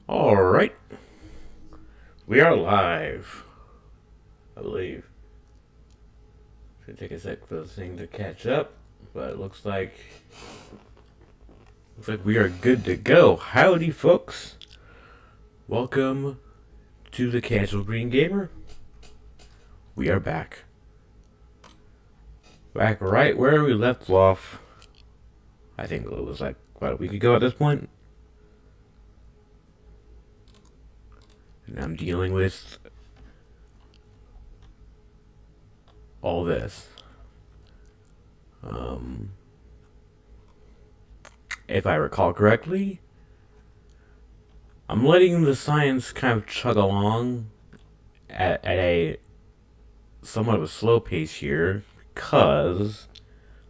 Alright, we are live, I believe. It's gonna take a sec for the thing to catch up, but it looks like we are good to go. Howdy, folks. Welcome to the Casual Green Gamer. We are back. Back right where we left off. I think it was like about a week ago at this point. And I'm dealing with all this. If I recall correctly, I'm letting the science kind of chug along at a somewhat of a slow pace here because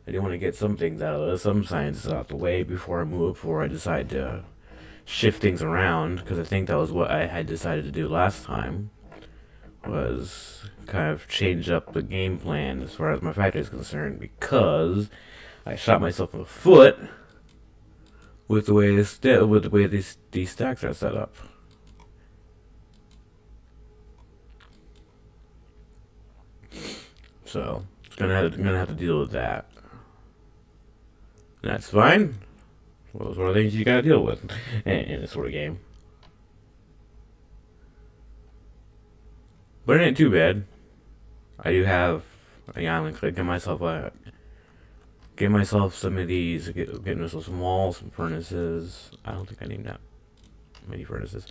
I do want to get some things out of this, some science out the way before I decide to shift things around, because I think that was what I had decided to do last time, was kind of change up the game plan as far as my factory is concerned, because I shot myself in the foot with the way these stacks are set up. So gonna have to deal with that. That's fine. Those are the things you gotta deal with in this sort of game. But it ain't too bad. I do have. Yeah, I'm gonna get myself some of these. Get myself some walls, some furnaces. I don't think I need that many furnaces.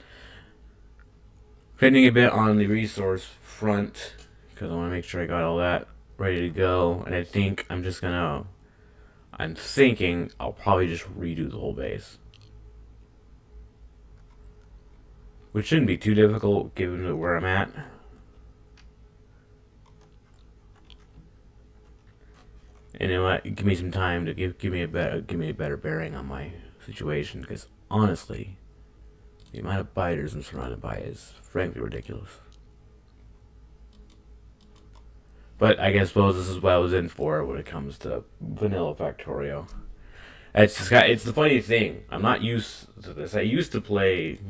Depending a bit on the resource front, because I want to make sure I got all that ready to go. And I'm thinking I'll probably just redo the whole base, which shouldn't be too difficult given where I'm at. And it might give me some time to give me a better bearing on my situation, because honestly, the amount of biters I'm surrounded by is frankly ridiculous. But I guess suppose this is what I was in for when it comes to vanilla Factorio. It's the funny thing. I'm not used to this. I used to play,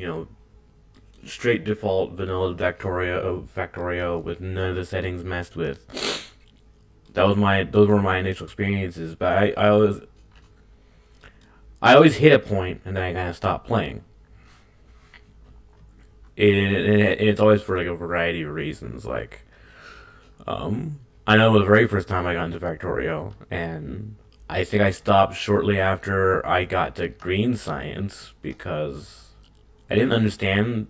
straight default vanilla Factorio with none of the settings messed with. Those were my initial experiences, but I always hit a point and then I kind of stopped playing. It's always for like a variety of reasons. Like, I know the very first time I got into Factorio, and I think I stopped shortly after I got to green science because I didn't understand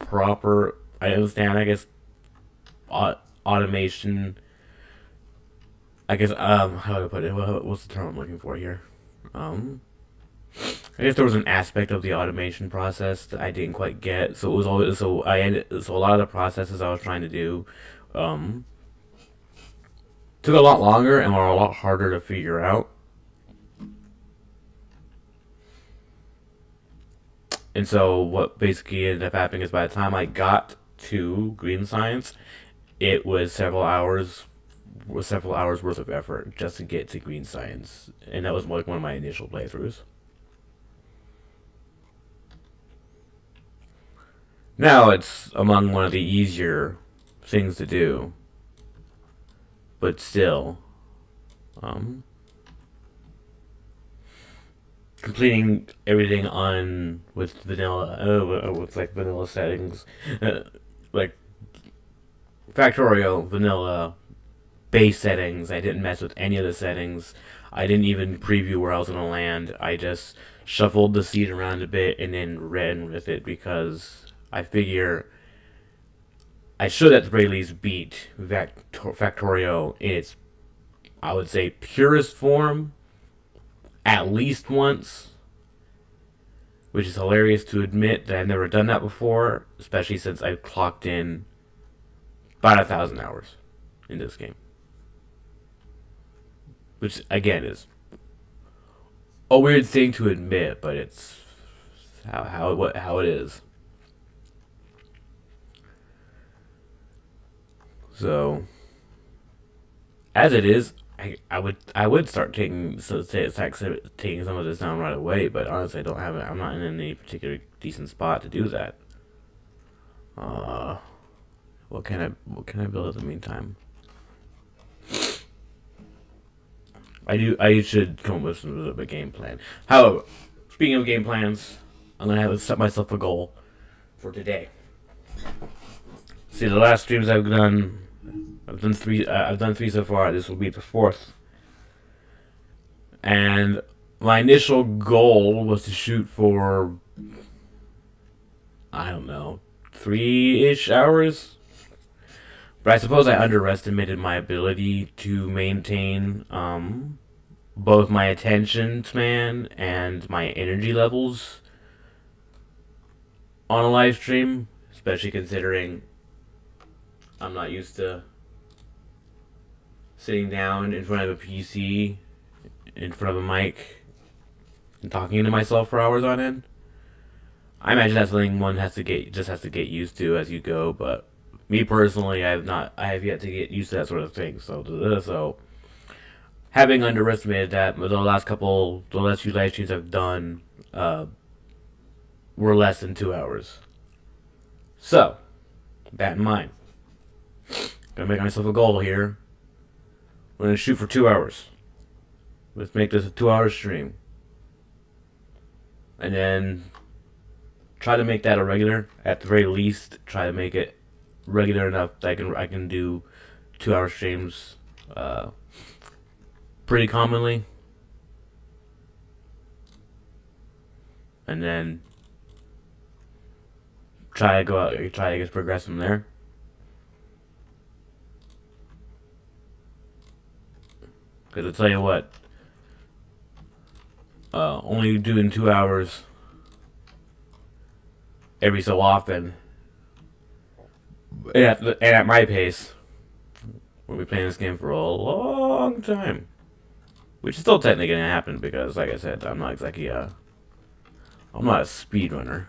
proper. I understand, I guess, automation. I guess how do I put it? What's the term I'm looking for here? Um, I guess there was an aspect of the automation process that I didn't quite get. So it was always so a lot of the processes I was trying to do um, took a lot longer and were a lot harder to figure out. And so what basically ended up happening is by the time I got to green science, it was several hours worth of effort just to get to green science, and that was like one of my initial playthroughs. Now it's among one of the easier things to do, but still, um, completing everything on with with like vanilla settings, like Factorio vanilla base settings. I didn't mess with any of the settings. I didn't even preview where I was gonna land. I just shuffled the seed around a bit and then ran with it because I figure I should at the very least beat Factorio in its, I would say, purest form at least once, which is hilarious to admit that I've never done that before, especially since I've clocked in about 1,000 hours in this game, which again is a weird thing to admit, but it's how it is. So as it is, I would start taking taking some of this down right away, but honestly, I don't have it. I'm not in any particular decent spot to do that. Uh, what can I build in the meantime? I should come up with some sort of a game plan. However, speaking of game plans, I'm gonna have to set myself a goal for today. See, the last streams I've done I've done three so far. This will be the fourth. And my initial goal was to shoot for, I don't know, 3-ish hours. But I suppose I underestimated my ability to maintain both my attention span and my energy levels on a live stream, especially considering I'm not used to sitting down in front of a PC, in front of a mic, and talking to myself for hours on end. I imagine that's something one has to get used to as you go. But me personally, I have yet to get used to that sort of thing. So having underestimated that, the last few live streams I've done were less than 2 hours. So that in mind, gonna make myself a goal here. We're gonna shoot for 2 hours. Let's make this a 2-hour stream. And then try to make that a regular. At the very least, try to make it regular enough that I can do 2-hour streams pretty commonly. And then try to get progress from there. Because I'll tell you what, only doing 2 hours every so often, and at my pace, we'll be playing this game for a long time. Which is still technically going to happen because, like I said, I'm not exactly I'm not a speedrunner.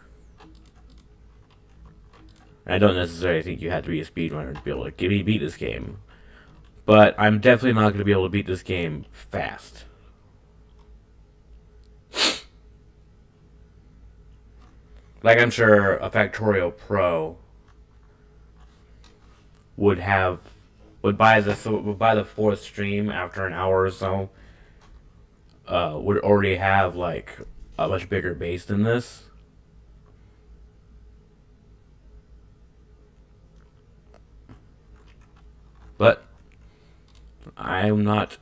I don't necessarily think you have to be a speedrunner to be able to beat this game. But I'm definitely not going to be able to beat this game fast. Like I'm sure a Factorio Pro would buy the fourth stream after an hour or so. Would already have like a much bigger base than this. But I am not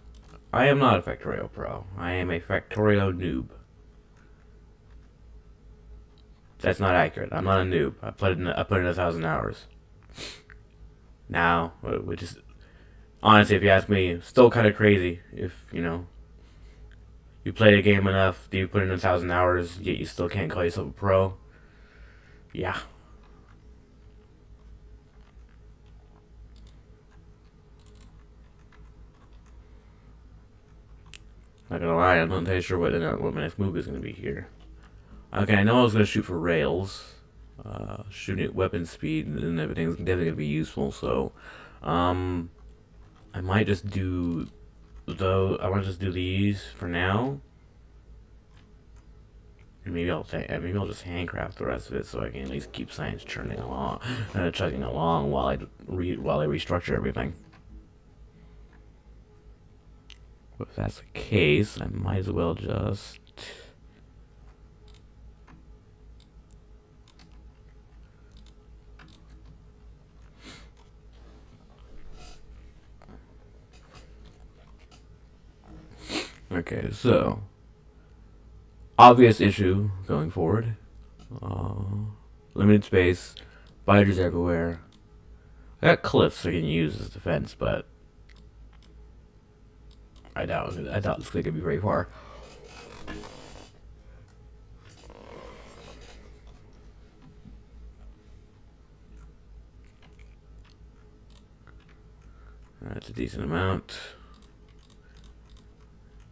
a Factorio Pro. I am a Factorio noob. That's not accurate. I'm not a noob. I put in 1,000 hours. Now, which is honestly, if you ask me, still kind of crazy. If you play a game enough, you put in 1,000 hours, yet you still can't call yourself a pro. Yeah. Not gonna lie, I'm not entirely sure what my next move is gonna be here. Okay, I know I was gonna shoot for rails, shooting at weapon speed, and everything's definitely gonna be useful. So, I might just do these for now, and maybe I'll just handcraft the rest of it so I can at least keep science chugging along while I restructure everything. If that's the case, I might as well just okay, so obvious issue going forward. Limited space, spiders everywhere. I got cliffs I can use as defense, but I doubt this could be very far. That's a decent amount.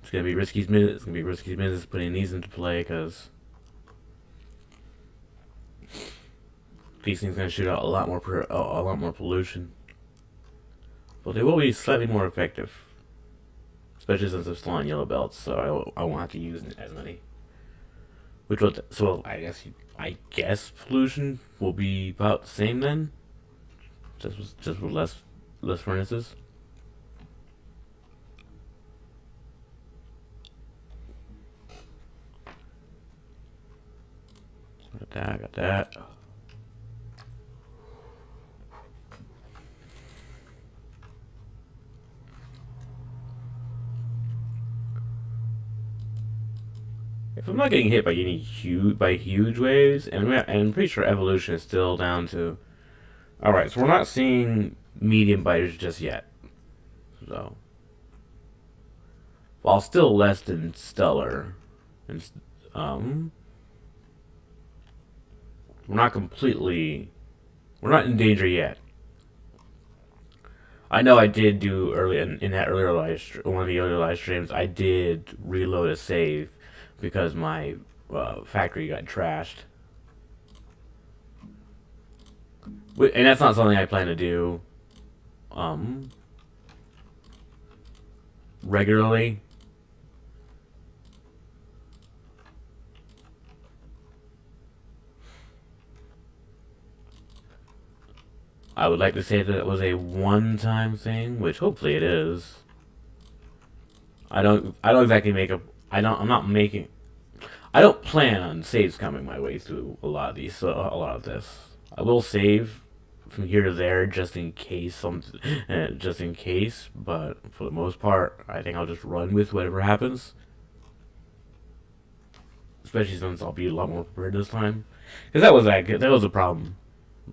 It's gonna be risky business putting these into play because these things are gonna shoot out a lot more pollution, but they will be slightly more effective. especially since they're still on yellow belts, so I won't have to use as many. Which will so I guess pollution will be about the same then, just with less furnaces. Got that. If I'm not getting hit by any huge waves, and I'm pretty sure evolution is still down to. All right, so we're not seeing medium biters just yet. So, while still less than stellar, and we're not completely, we're not in danger yet. I know I did do early in that earlier one of the earlier live streams. I did reload a save because my factory got trashed, and that's not something I plan to do regularly. I would like to say that it was a one-time thing, which hopefully it is. I don't exactly make a. I'm not making. I don't plan on saves coming my way through a lot of these. A lot of this. I will save from here to there just in case just in case. But for the most part, I think I'll just run with whatever happens. Especially since I'll be a lot more prepared this time. Because that was a problem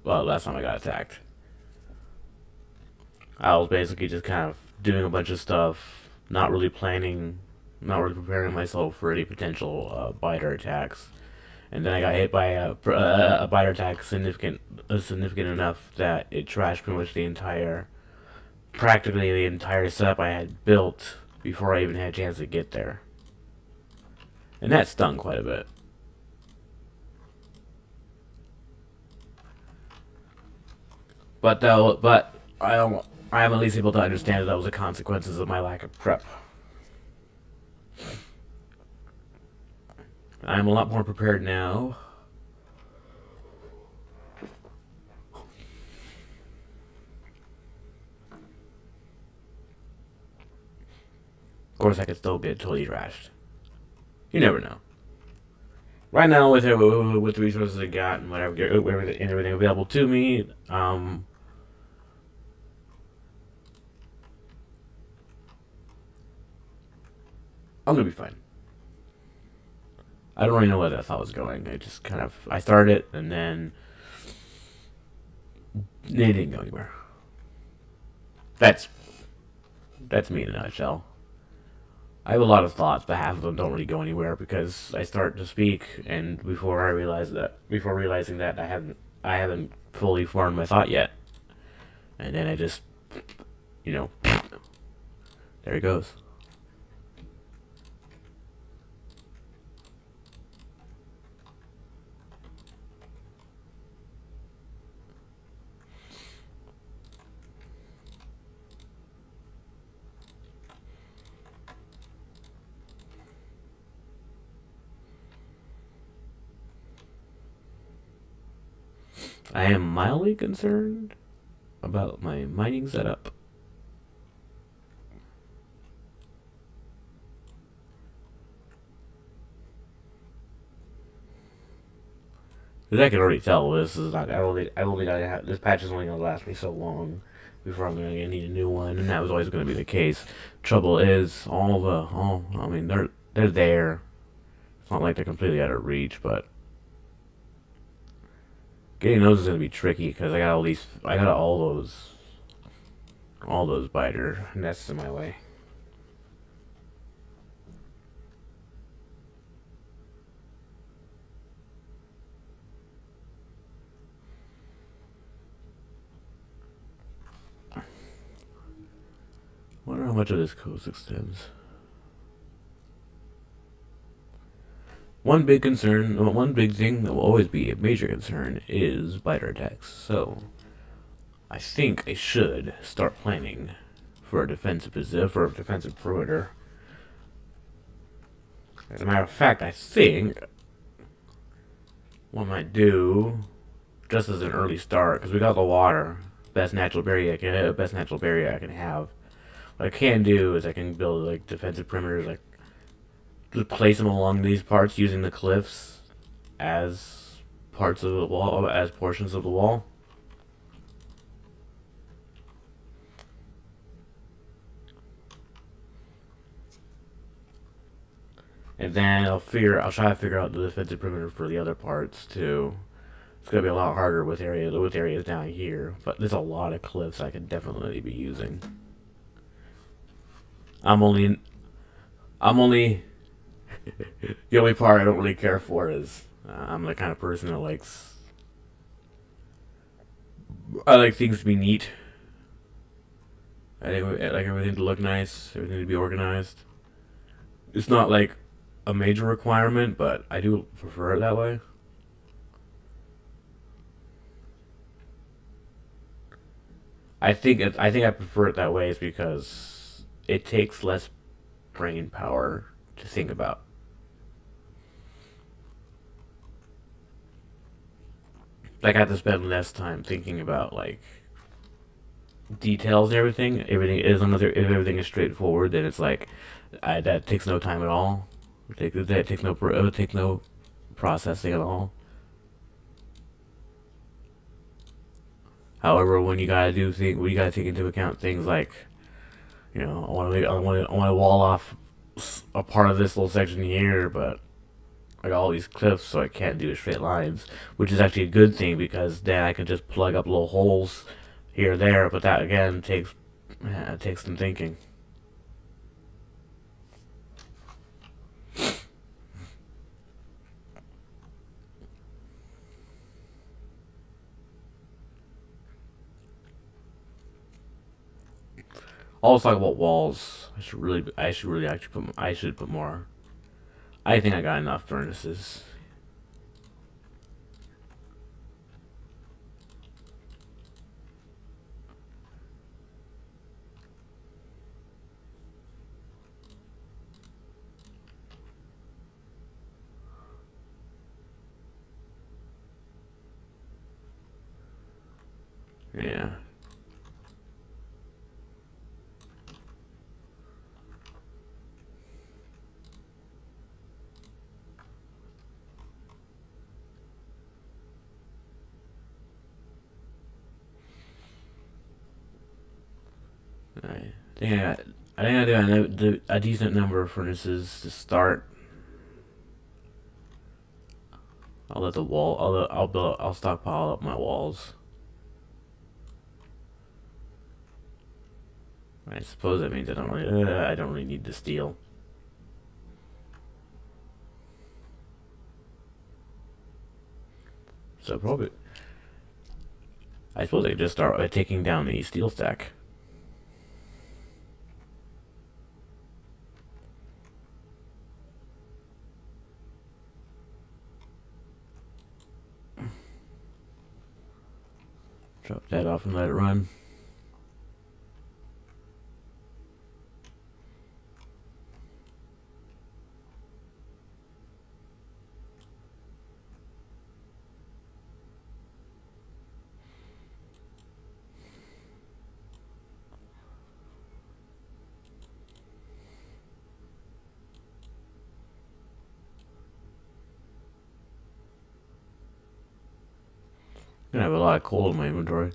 last time I got attacked. I was basically just kind of doing a bunch of stuff, not really planning, not really preparing myself for any potential biter attacks, and then I got hit by a biter attack significant enough that it trashed pretty much practically the entire setup I had built before I even had a chance to get there, and that stung quite a bit. But I am at least able to understand that that was the consequences of my lack of prep. I'm a lot more prepared now. Of course, I could still get totally trashed. You never know. Right now, with the resources I got and everything available to me, I'm gonna be fine. I don't really know where that thought was going. I started it and then it didn't go anywhere. That's me in a nutshell. I have a lot of thoughts, but half of them don't really go anywhere because I start to speak, and before realizing that I haven't fully formed my thought yet, and then I just, there it goes. I am mildly concerned about my mining setup. Because I can already tell this is not. This patch is only gonna last me so long before I'm gonna need a new one, and that was always gonna be the case. Trouble is, I mean, they're there. It's not like they're completely out of reach, but getting those is gonna be tricky because I got all those biter nests in my way. Wonder how much of this coast extends. One big thing that will always be a major concern is biter attacks. So, I think I should start planning for a defensive perimeter. As a matter of fact, I think what I might do, just as an early start, because we got the water, best natural barrier I can have. What I can do is I can build like defensive perimeters, like just place them along these parts using the cliffs as parts of the wall, as portions of the wall. And then I'll try to figure out the defensive perimeter for the other parts too. It's gonna be a lot harder with areas down here, but there's a lot of cliffs I could definitely be using. I'm only, I'm only, the only part I don't really care for is I'm the kind of person that I like things to be neat. I like everything to look nice, everything to be organized. It's not like a major requirement, but I do prefer it that way. I think I prefer it that way is because it takes less brain power to think about. Like I have to spend less time thinking about like details and everything. As long as if everything is straightforward, then it's like that takes no time at all. That takes no processing at all. However, when you gotta take into account things like, I want to wall off a part of this little section here, but I got all these cliffs, so I can't do straight lines, which is actually a good thing because then I can just plug up little holes here or there. But that again takes some thinking. I'll talk about walls. I should really actually I should put more. I think I got enough furnaces. Yeah. I think I do a decent number of furnaces to start. I'll let the wall. I'll stockpile up my walls. I suppose that means I don't really need the steel. So probably, I suppose I could just start by taking down the steel stack. Drop that off and let it run. I'm gonna have a lot of coal in my inventory.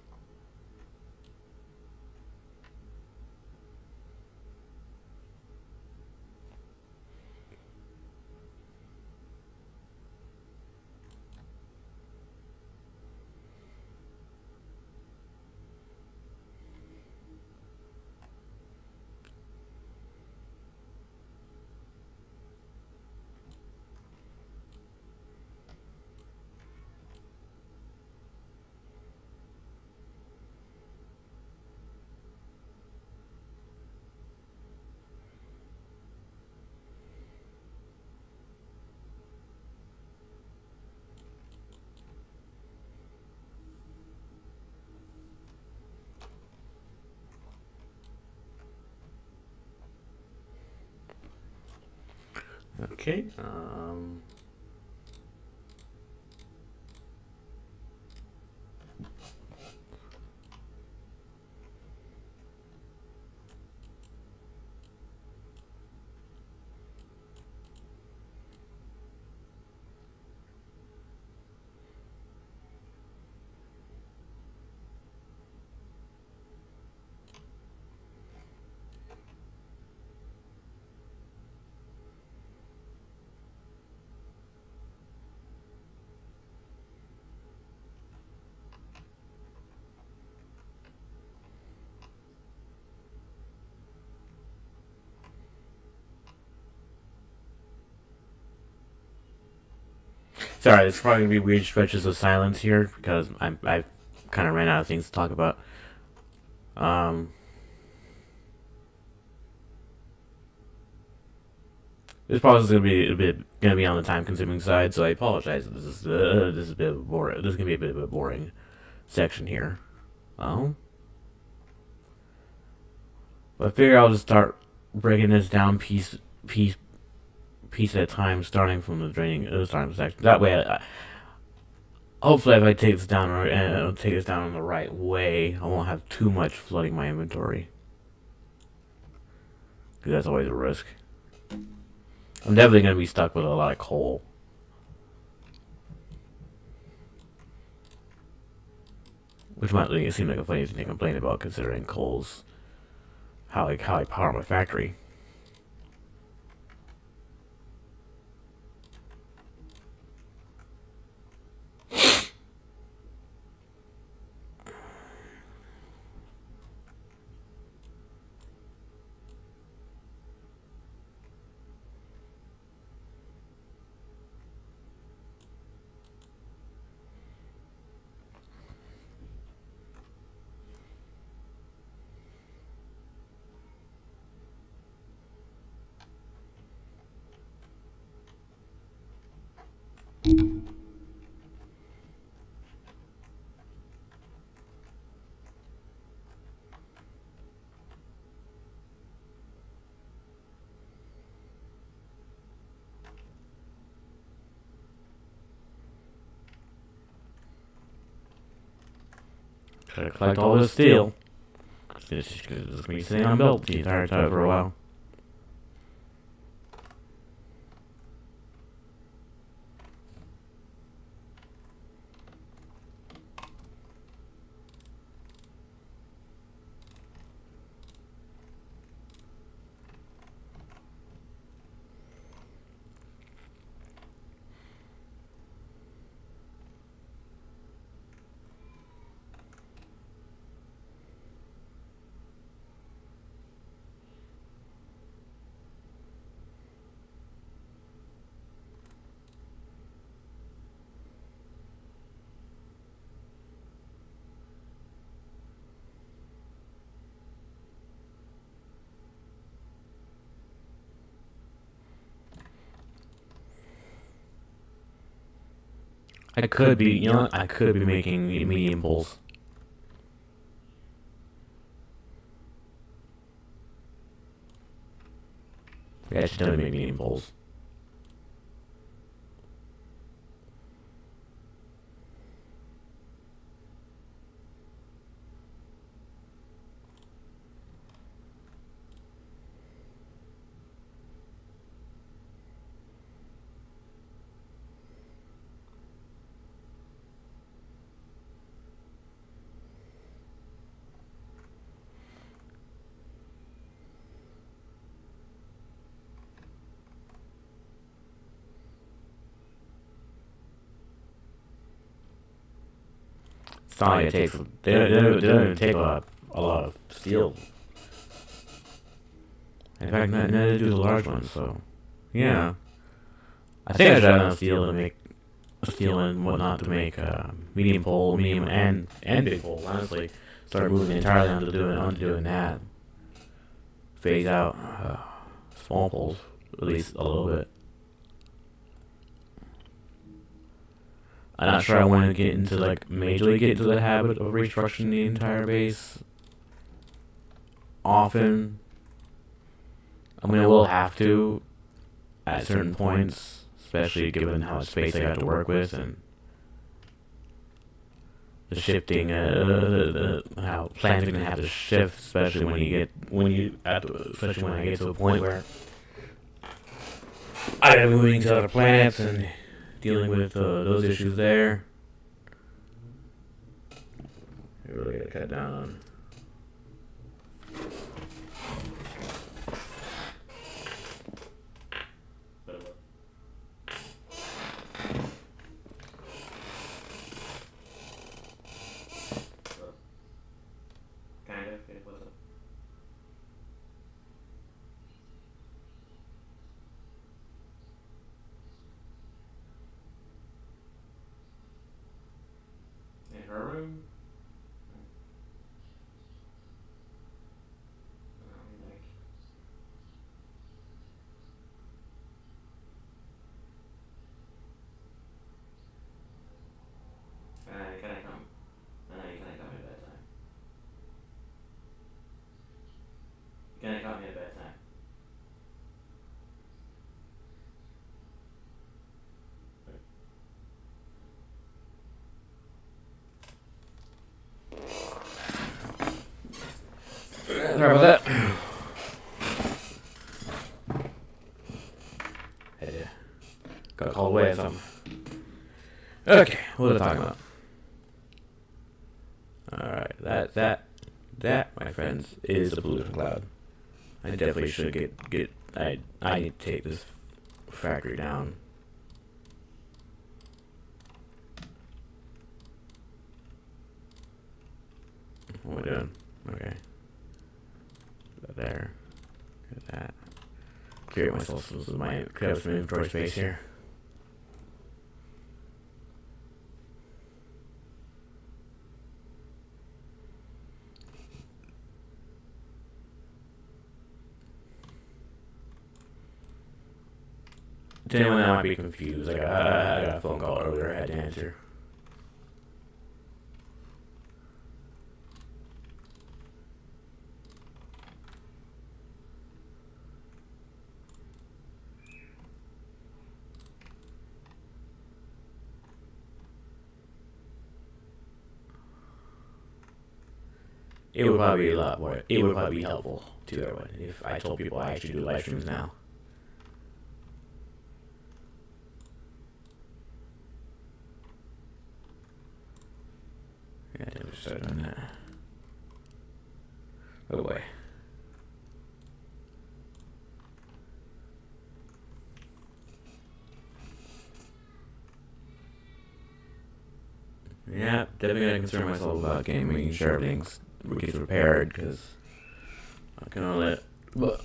Okay. Sorry, there's probably gonna be weird stretches of silence here because I've kind of ran out of things to talk about. This process is gonna be on the time consuming side, so I apologize. This is a bit boring. This is gonna be a bit of a boring section here. Oh, but I figure I'll just start breaking this down piece at a time, starting from the starting section. That way, hopefully, if I take this down and take this down in the right way, I won't have too much flooding my inventory. Because that's always a risk. I'm definitely gonna be stuck with a lot of coal. Which might seem like a funny thing to complain about, considering coal's how I power my factory. Gotta collect all this steel. It's gonna be sitting on belt the entire time for a while. I could be, I could be making medium pulls. Yeah, I should definitely make medium pulls. It's not like it takes. They don't even take a lot of steel. In fact, neither do the large ones. So, yeah, I think I should have enough steel and whatnot to make medium pole, medium and big pole. Honestly, start moving entirely onto doing that. Phase out small poles at least a little bit. I'm not sure I want to get into majorly get into the habit of restructuring the entire base often. I mean, I will have to at certain points, especially given how much space I got to work with and the shifting, how plans are gonna have to shift, especially especially when I get to a point where I'm moving to other planets and dealing with those issues there. I really gotta cut down on. In her room? Can I come? Can I come at a bad time? Can I come at a bad time? Sorry about that. Hey, got called away or something. Okay, what was I talking about? Alright, that, my friends, is the pollution cloud. I definitely should I need to take this factory down. What am I doing? Okay. There. Look at that. Clear myself some inventory space here. To anyone that might be confused, I got a phone call earlier I had to answer. It would probably be a lot more. It would probably be helpful to everyone if I told people I actually do live streams now. Yeah, I think we should start doing that. Oh boy. Yeah, definitely gonna concern myself about getting making sure everything's gets repaired, because I can only let. But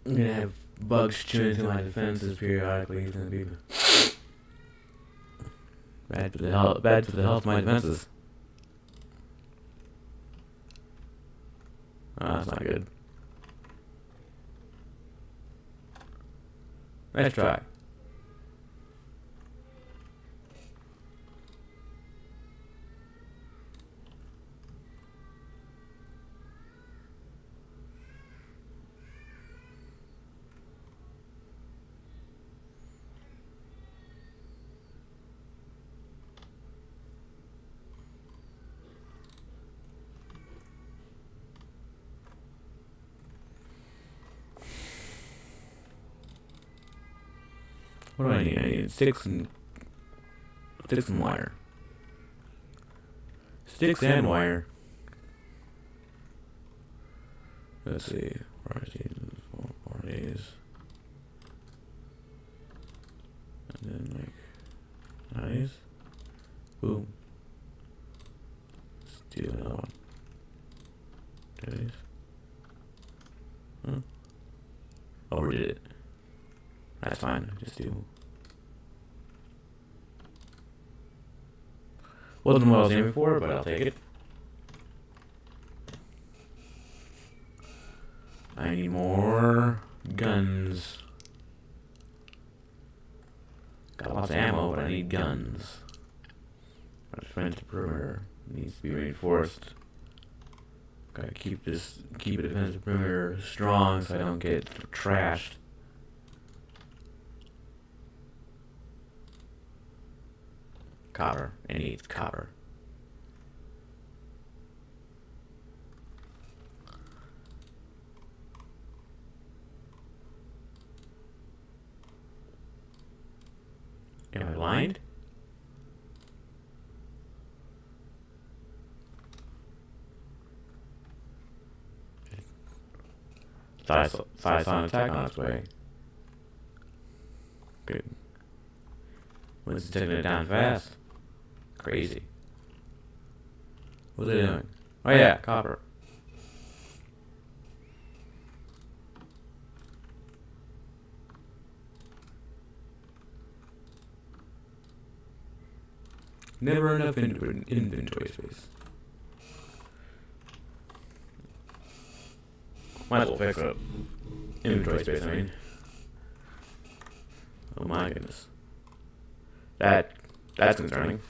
I'm gonna have bugs chewing into my defenses periodically. It's gonna be bad for the health of my defenses. Oh, that's not good. Let's try. What do I need? I need sticks and wire. Sticks and wire. Let's see. 4 days. And then nice. Boom. Let's do another one. Days. Huh? Overdid it. That's fine. Just do. Wasn't what I was aiming for, but I'll take it. I need more guns. Got lots of ammo, but I need guns. My defense perimeter needs to be reinforced. Gotta keep the defensive perimeter strong so I don't get trashed. Copper. It needs copper. Am I blind? Thought I saw an attack on its way. Good. Winston's taking it down fast. Crazy. What's it doing? Oh yeah, copper. Never enough inventory space. Might as well fix up. Inventory space, I mean. Oh my goodness. That's concerning.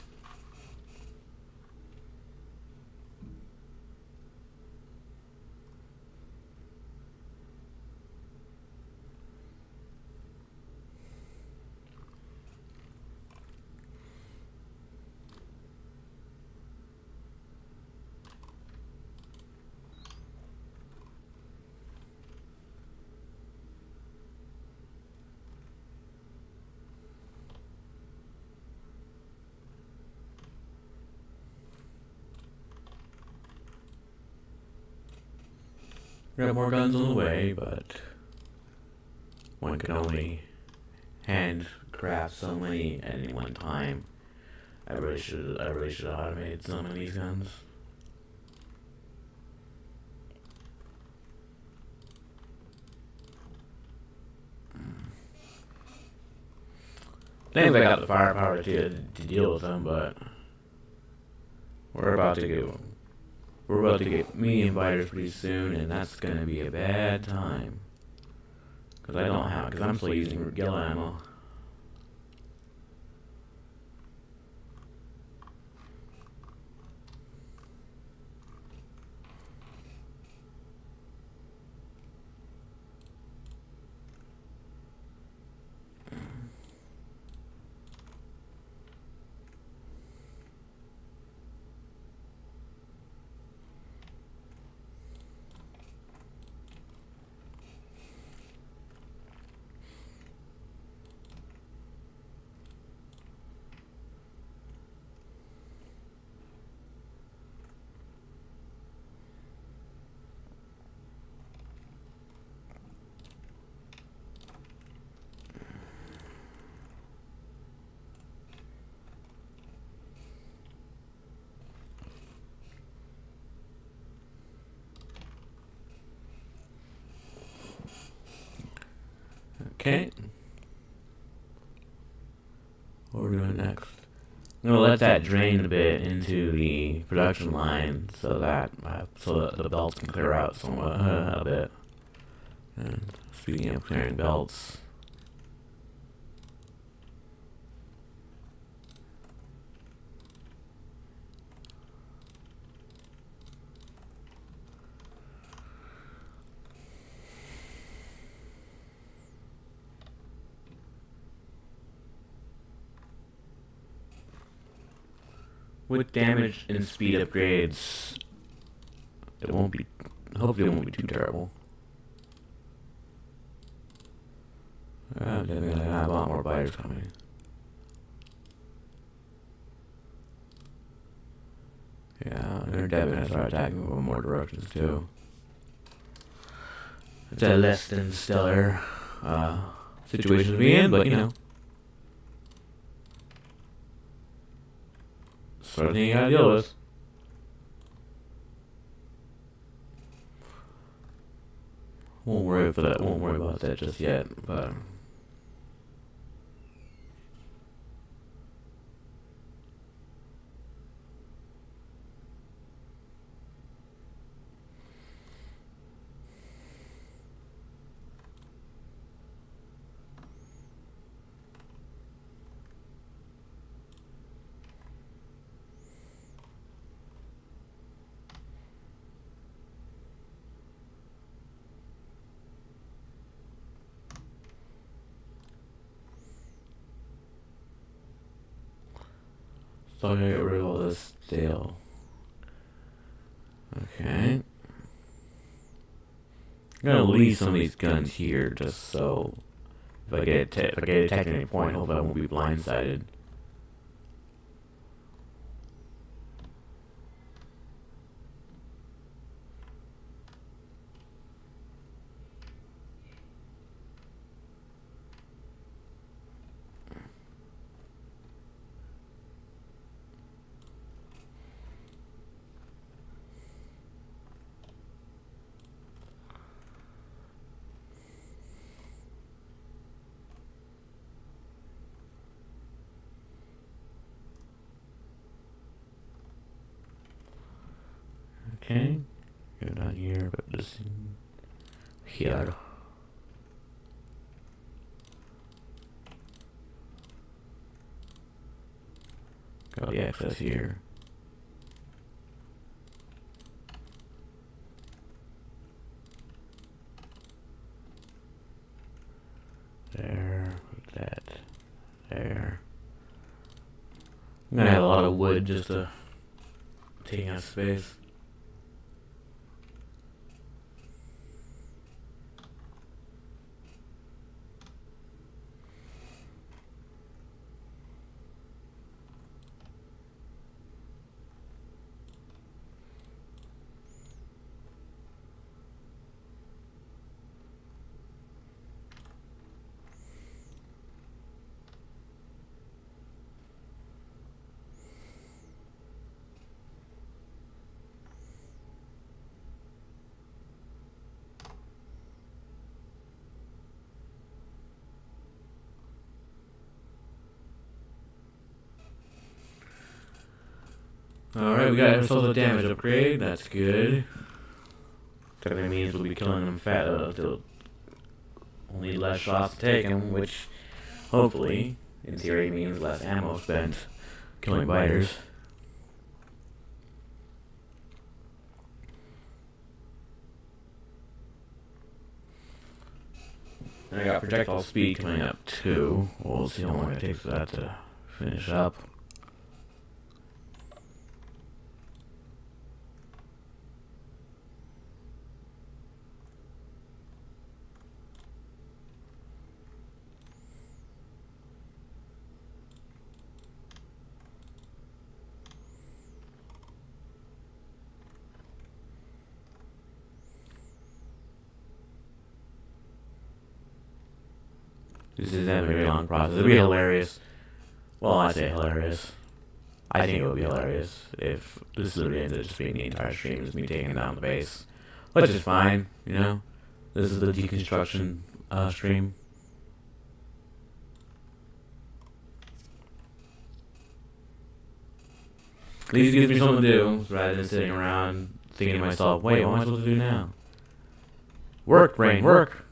Got more guns on the way, but one can only handcraft so many at any one time. I really should have automated some of these guns. Thankfully, I got the firepower to deal with them, but we're about to get medium fighters pretty soon, and that's gonna be a bad time. Because I'm still using yellow ammo. Okay. What are we doing next? I'm gonna let that drain a bit into the production line so that the belts can clear out somewhat a bit. And speaking of clearing belts, with damage and speed upgrades, hopefully it won't be too terrible. Definitely gonna have a lot more fighters coming. Yeah, they're definitely gonna start attacking from more directions too. It's a less than stellar situation to be in, but you know. Sort of thing you gotta deal with. Won't worry about that just yet, but So I gotta get rid of all this stale. Okay. I'm gonna leave some of these guns here just so if I get attacked at any point, hopefully I won't be blindsided. Okay, go down here, put this in here. Got the access here. There, put that there. I'm gonna have a lot of wood just to take out space. Alright, we got ourselves a damage upgrade, that's good. That means we'll be killing them fat until only less shots to take them, which hopefully, in theory, means less ammo spent killing biters. And I got projectile speed coming up too. We'll see how long it takes for that to finish up. This is a very long process. It'll be hilarious. Well, I say hilarious. I think it would be hilarious if this literally ends up just being the entire stream is me taking down the base. Which is fine, you know? This is the deconstruction stream. At least it gives me something to do, rather than sitting around thinking to myself, wait, what am I supposed to do now? Work, brain, work!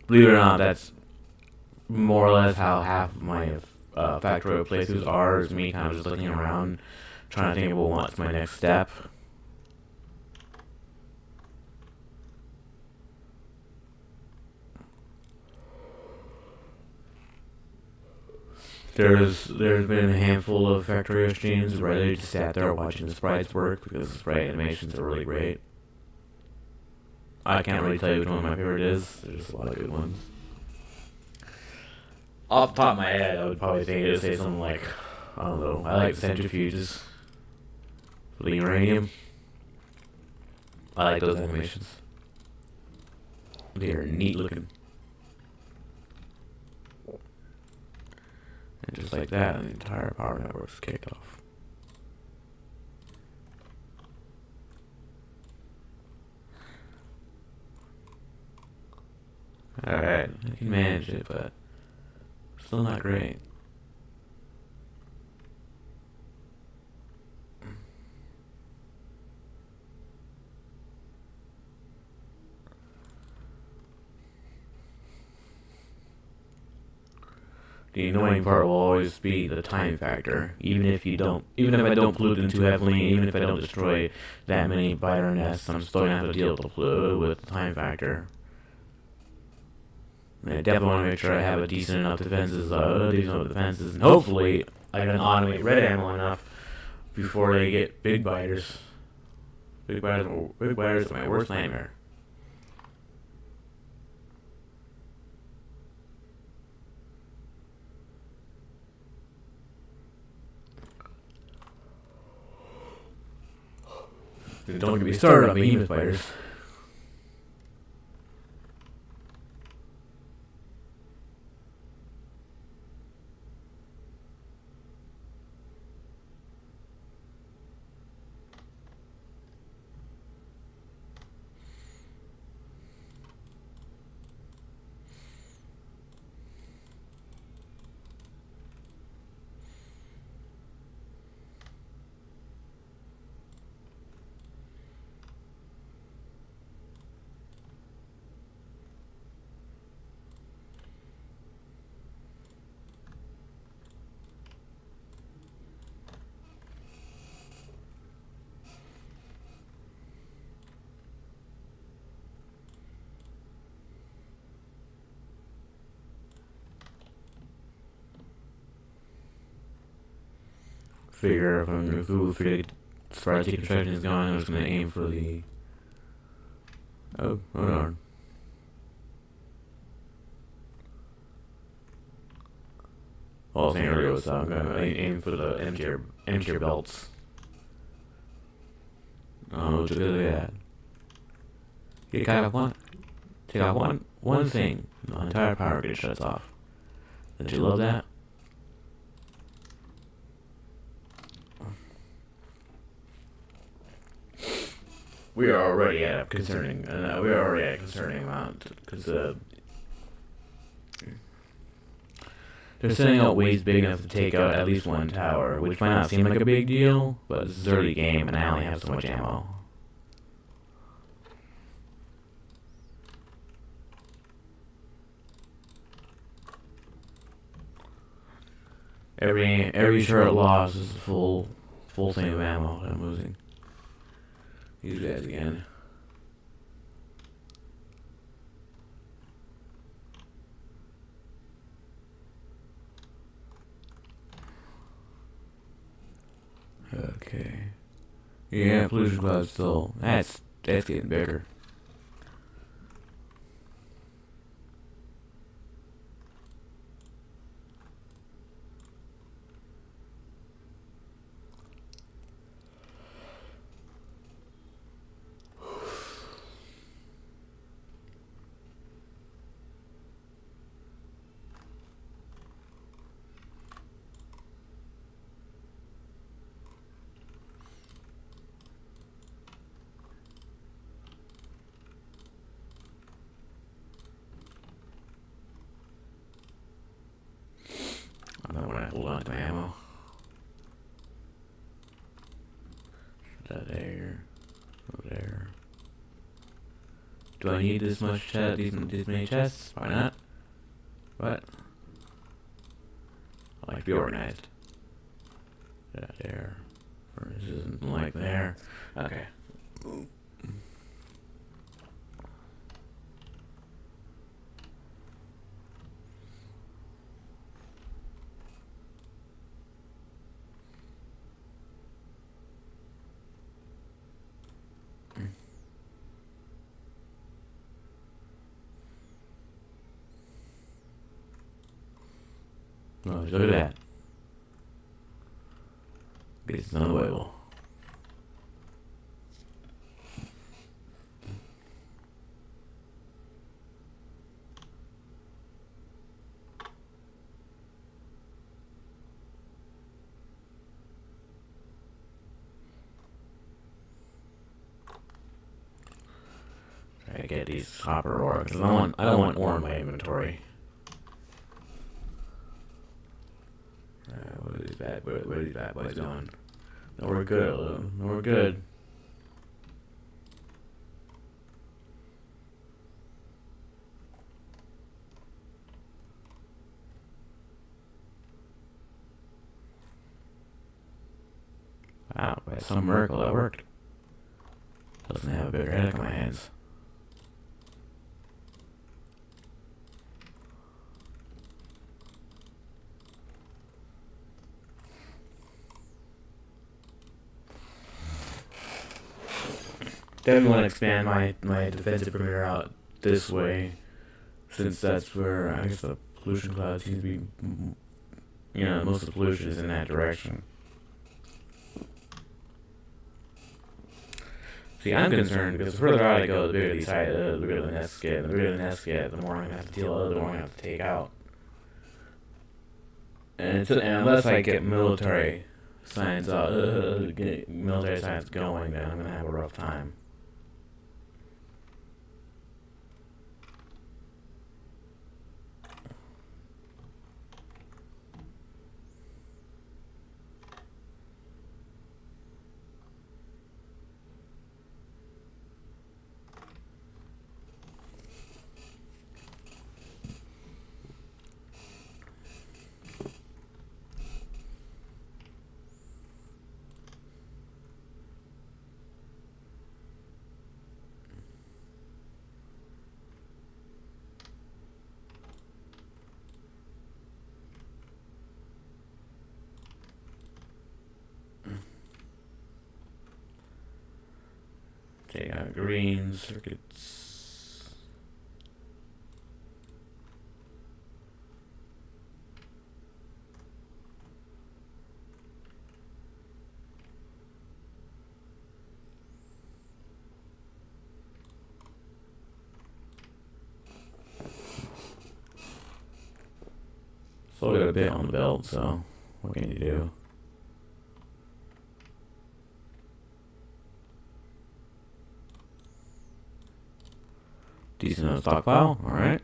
Believe it or not, that's more or less how half of my Factorio playthroughs are, is me kind of just looking around, trying to think of what's my next step. There's been a handful of Factorio streams where I just sat there watching the sprites work, because the sprite animations are really great. I can't really tell you which one my favorite is. There's a lot of good ones. Off the top of my head, I would probably say something like, I don't know, I like centrifuges for the uranium. I like those animations. They are neat looking. And just like that, the entire power network's kicked off. Alright, I can manage it, but still not great. The annoying part will always be the time factor. Even if I don't pollute them too heavily, even if I don't destroy that many biter nests, I'm still gonna have to deal with the time factor. I definitely want to make sure I have a decent enough defenses, and hopefully I can automate red ammo enough before they get big biters. Big biters are my worst nightmare. Don't get me started on behemoth biters. Figure if the Friday construction is gone, I'm just gonna aim for the. Oh, hold on. Well, St. Rio's, so I'm gonna aim for the M tier belts. Oh, look at that. You got take out one thing, the entire power grid shuts off. Don't you love that? We are already at a concerning amount, because they're sending out waves big enough to take out at least one tower, which might not seem like a big deal, but this is early game and I only have so much ammo. Every short loss is a full thing of ammo that I'm losing. These guys again. Okay. Yeah, pollution cloud still. That's getting bigger. I don't want to hold on to my ammo. That there. Over there. Do I need this much these many chests? Why not? What? I like to be organized. That there. This isn't like there. Okay. Oh, look at that. It's unavoidable. Try to get these copper ore, because I don't want ore in my inventory. Where are these bad boys going? No, we're good. No, we're good. Wow, by some miracle that worked. Doesn't have a bigger headache on my hands. definitely want to expand my defensive perimeter out this way, since that's where I guess the pollution cloud seems to be, most of the pollution is in that direction. See, I'm concerned because the further out I go, the bigger the bigger the nests get. The bigger the nests get, the more I'm going to have to deal with, the more I'm going to have to take out. And unless I get military science going, then I'm going to have a rough time. Take out green circuits. So I got a bit on the belt, so what can you do? Decent enough stockpile, alright.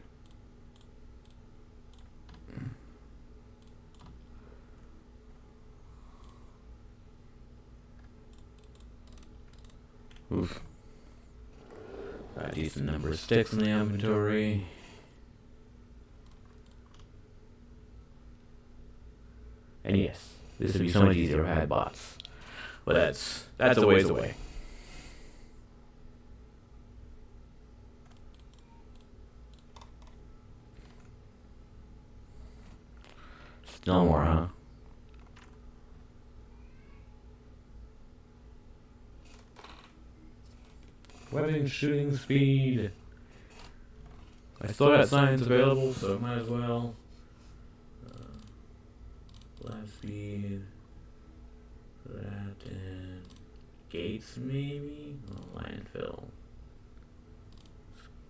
Oof. Got a decent number of sticks in the inventory. And yes, this would be so much easier if I had bots. But that's a ways away. No more, huh? Weapon shooting speed. I still got science available, so might as well. Blast speed. That and gates, maybe? Oh, landfill.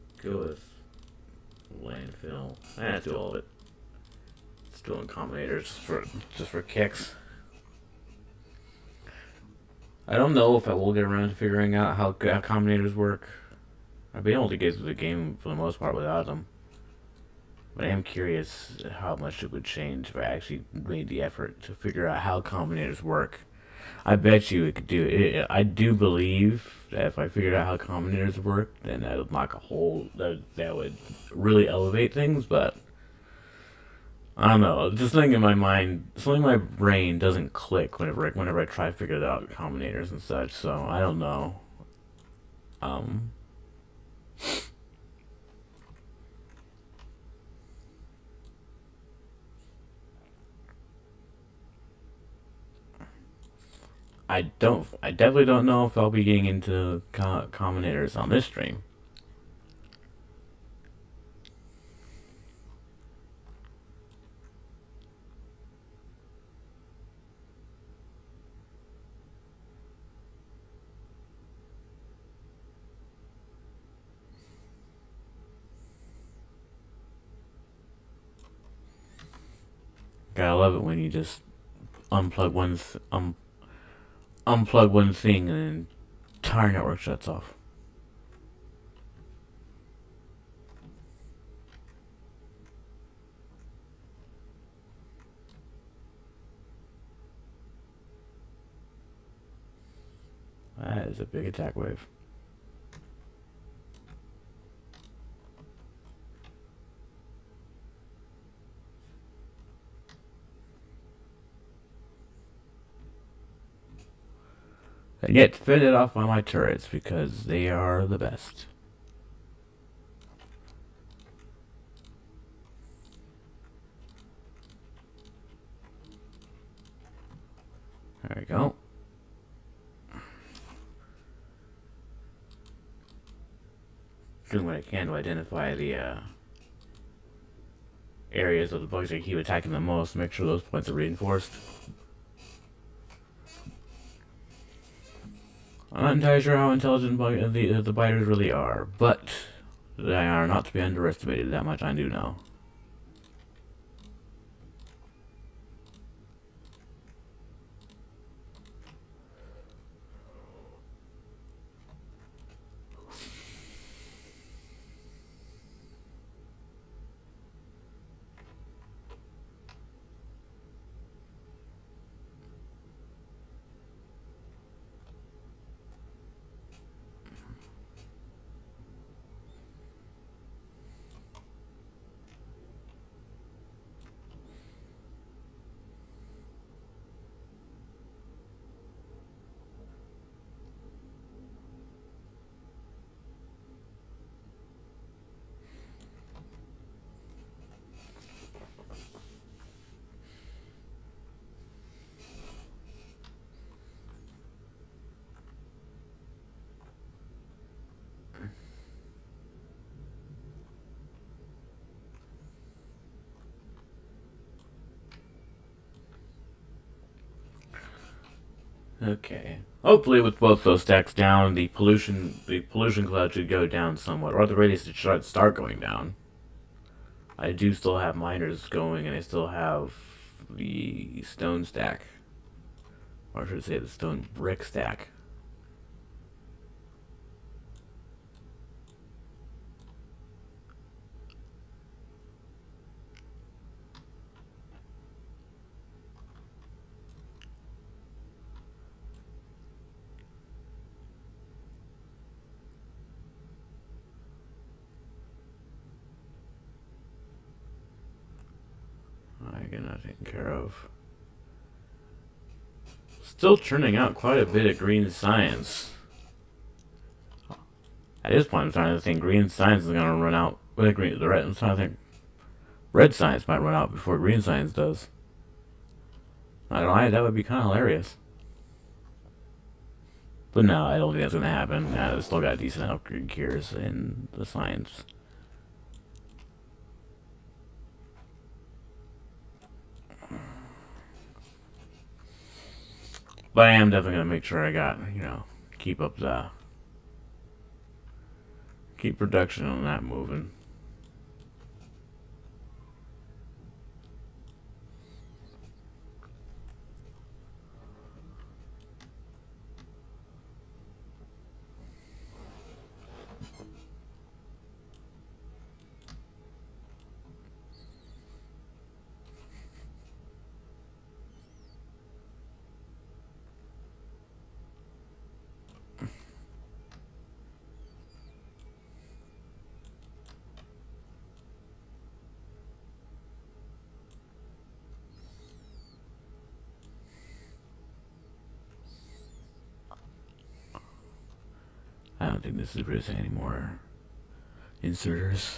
Let's go with landfill. Let's do all of it. Let's do in combinators just for kicks. I don't know if I will get around to figuring out how combinators work. I've been able to get through the game for the most part without them. But I am curious how much it would change if I actually made the effort to figure out how combinators work. I bet you it could do it. I do believe that if I figured out how combinators work, then that would knock a whole that would really elevate things. But I don't know. Just something in my mind, something in my brain doesn't click whenever I try to figure out combinators and such. So I don't know. I definitely don't know if I'll be getting into combinators on this stream. Gotta love it when you just unplug one thing and then entire network shuts off. That is a big attack wave. And yet fend it off by my turrets because they are the best. There we go. doing what I can to identify the areas of the bugs that keep attacking the most, make sure those points are reinforced. I'm not entirely sure how intelligent the biters really are, but they are not to be underestimated. That much I do know. Okay. Hopefully, with both those stacks down, the pollution cloud should go down somewhat, or the radius should start going down. I do still have miners going, and I still have the stone stack, or I should say the stone brick stack. I get that taken care of. Still churning out quite a bit of green science. At this point, I'm starting to think green science is going to run out. I'm starting to think red science might run out before green science does. I don't know, that would be kind of hilarious. But no, I don't think that's going to happen. I still got decent upgrade gears in the science. But I am definitely going to make sure I got, keep production on that moving. I don't think this is producing any more inserters.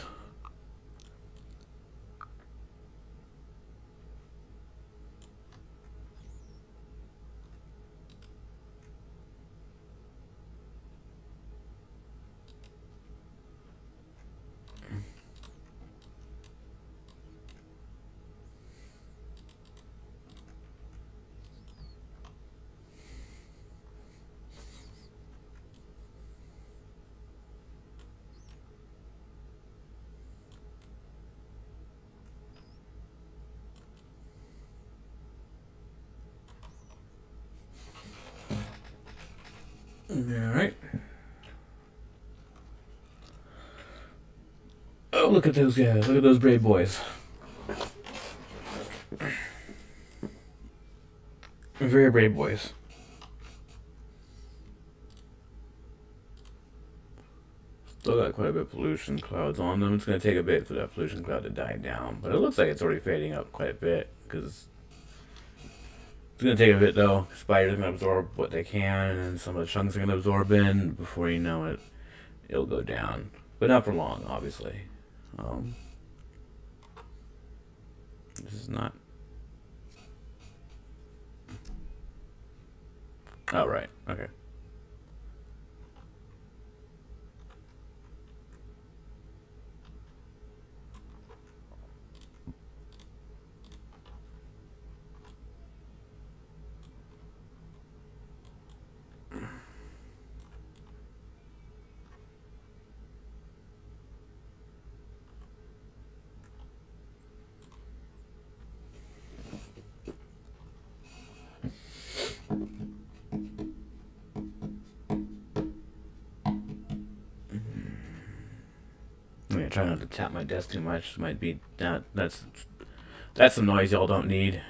Alright. Oh, look at those guys. Look at those brave boys. Very brave boys. Still got quite a bit of pollution clouds on them. It's going to take a bit for that pollution cloud to die down. But it looks like it's already fading up quite a bit. Because it's going to take a bit, though. Spiders are going to absorb what they can. And some of the chunks are going to absorb in. Before you know it, it'll go down. But not for long, obviously. This is not... Oh, right. Okay. I try not to tap my desk too much. Might be that's some noise y'all don't need.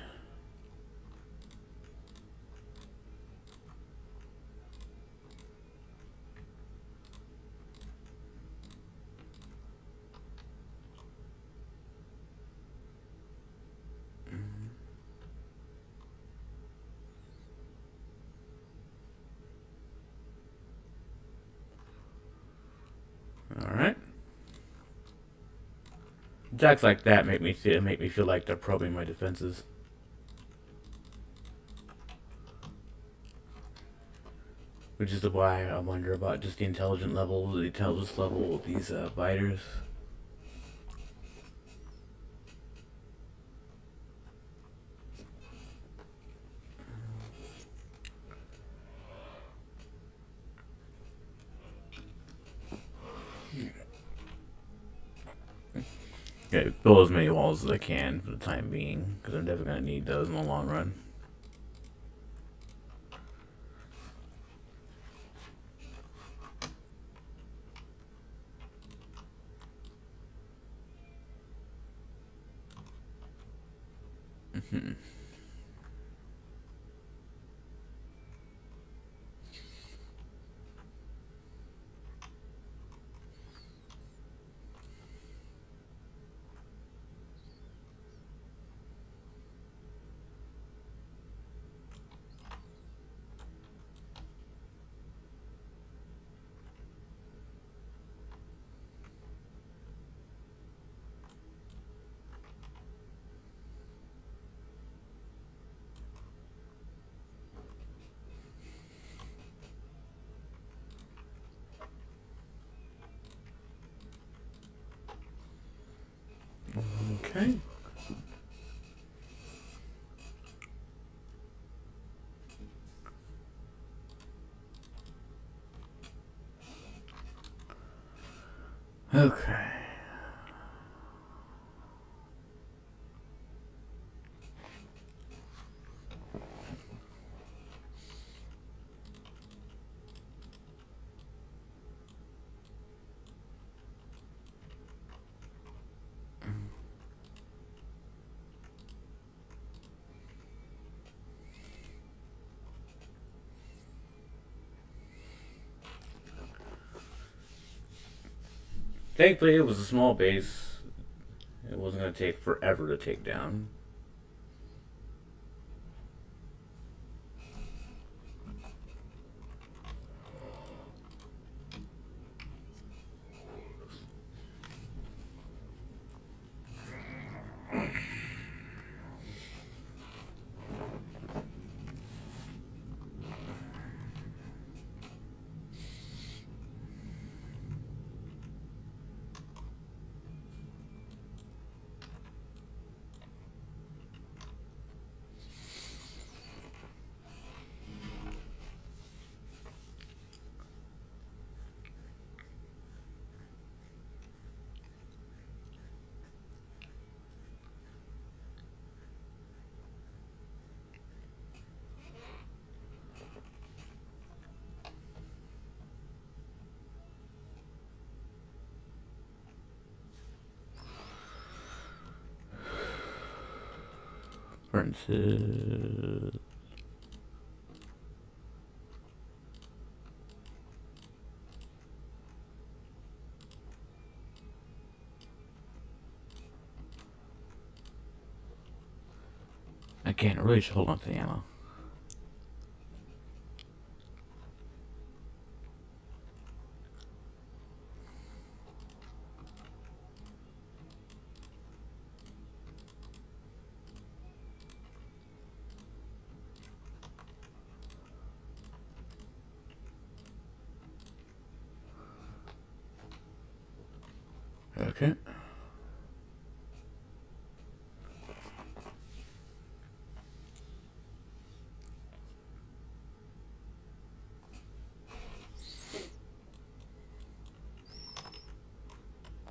Alright. Attacks like that make me feel like they're probing my defenses. Which is why I wonder about just the intelligence level of these biters. Okay, build as many walls as I can for the time being, because I'm definitely going to need those in the long run. Okay. Okay. Thankfully, it was a small base. It wasn't going to take forever to take down. Furnaces. I can't really hold on to the ammo. Okay.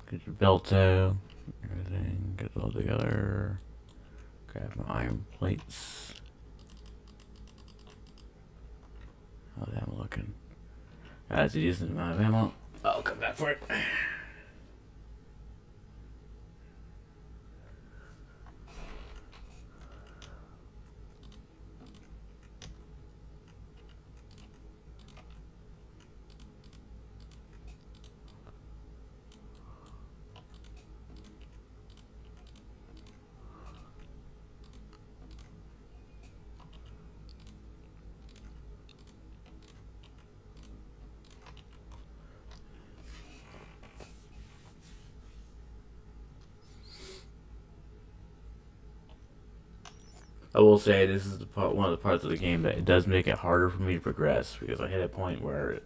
Get your belt out. Everything. Get it all together. Grab my iron plates. How's the ammo looking? That's a decent amount of ammo. I'll come back for it. I will say this is one of the parts of the game that it does make it harder for me to progress because I hit a point where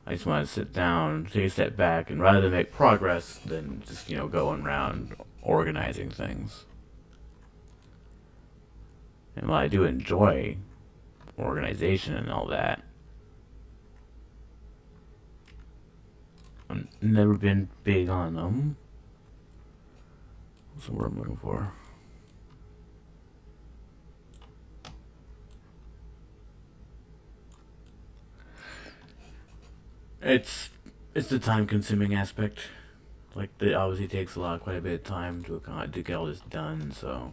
I just want to sit down, take a step back, and rather than make progress, than just going around organizing things. And while I do enjoy organization and all that, I've never been big on them. That's what I'm looking for. It's the time consuming aspect. Like it obviously takes quite a bit of time to get all this done. So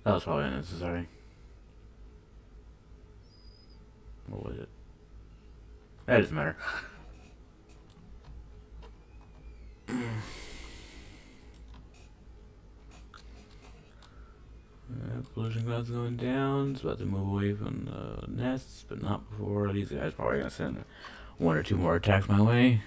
that was probably unnecessary. What was it? That doesn't matter. Pollution cloud's going down. It's about to move away from the nests, but not before these guys probably gonna send one or two more attacks my way.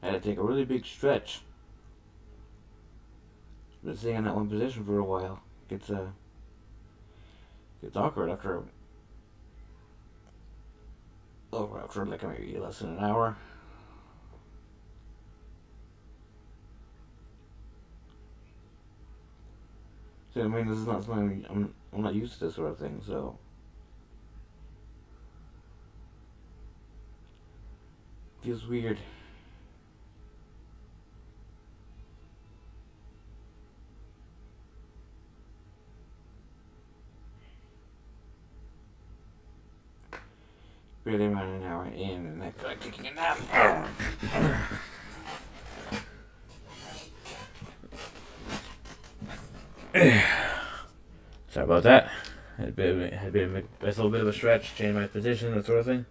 I had to take a really big stretch. Been sitting in that one position for a while. Gets awkward after like maybe less than an hour. So I mean, this is not something I'm not used to this sort of thing. So feels weird. Barely around an hour in, and I feel like taking a nap. Sorry about that. Had a little bit of a stretch, change my position, that sort of thing.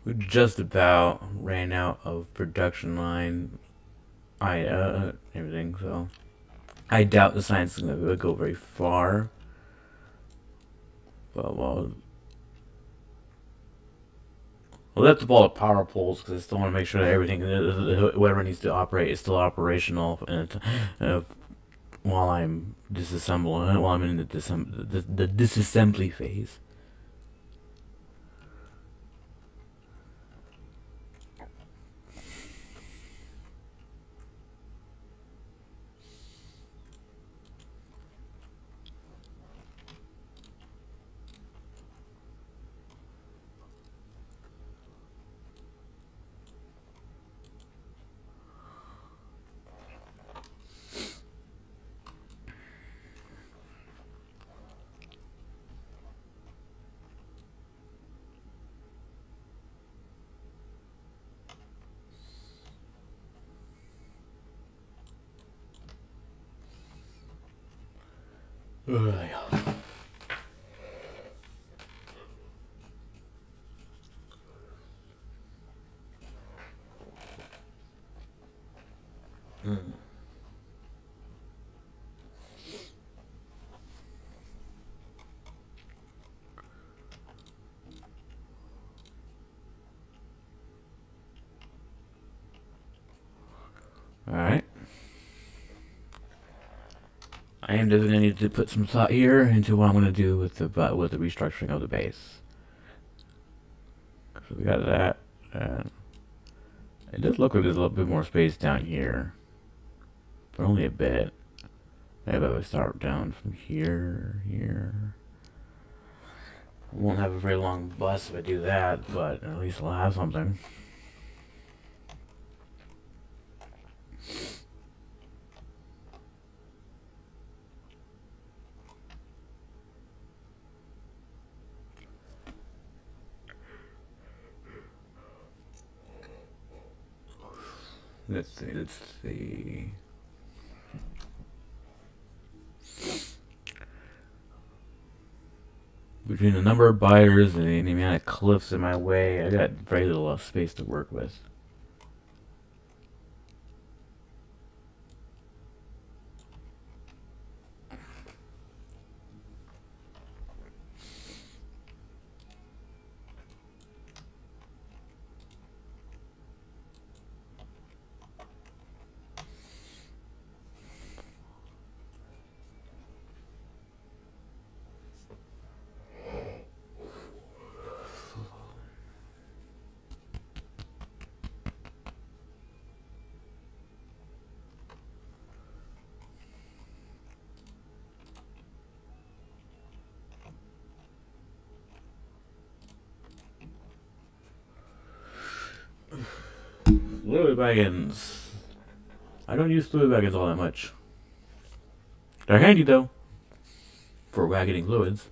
We just about ran out of production line, everything. So I doubt the science is gonna go very far. But we'll lift up all the power poles because I still want to make sure that everything, whatever needs to operate, is still operational. And while I'm disassembling, while I'm in the disassembly phase. Alright. I am definitely going to need to put some thought here into what I'm going to do with the restructuring of the base. So we got that. It does look like there's a little bit more space down here, but only a bit. Maybe if I start down from here. I won't have a very long bus if I do that, but at least I'll have something. Let's see. Between the number of biters and the amount of cliffs in my way, I got very little space to work with. Fluid wagons. I don't use fluid wagons all that much. They're handy though, for wagoning fluids.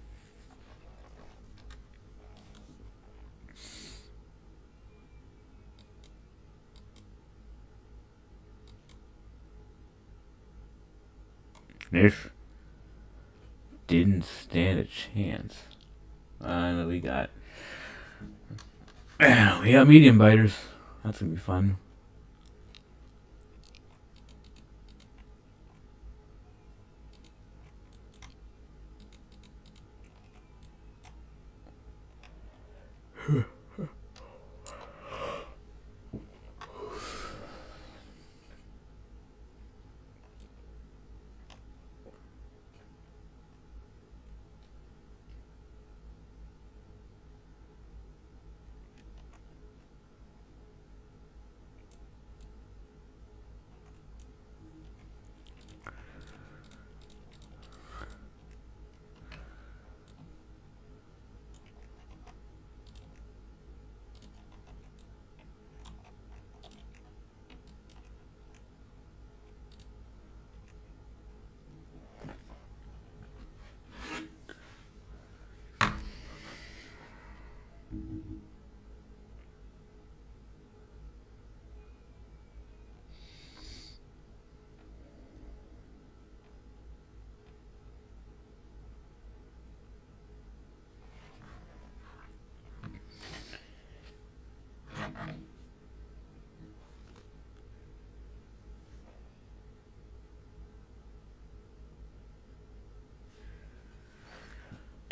If didn't stand a chance. We got medium biters. That's gonna be fun.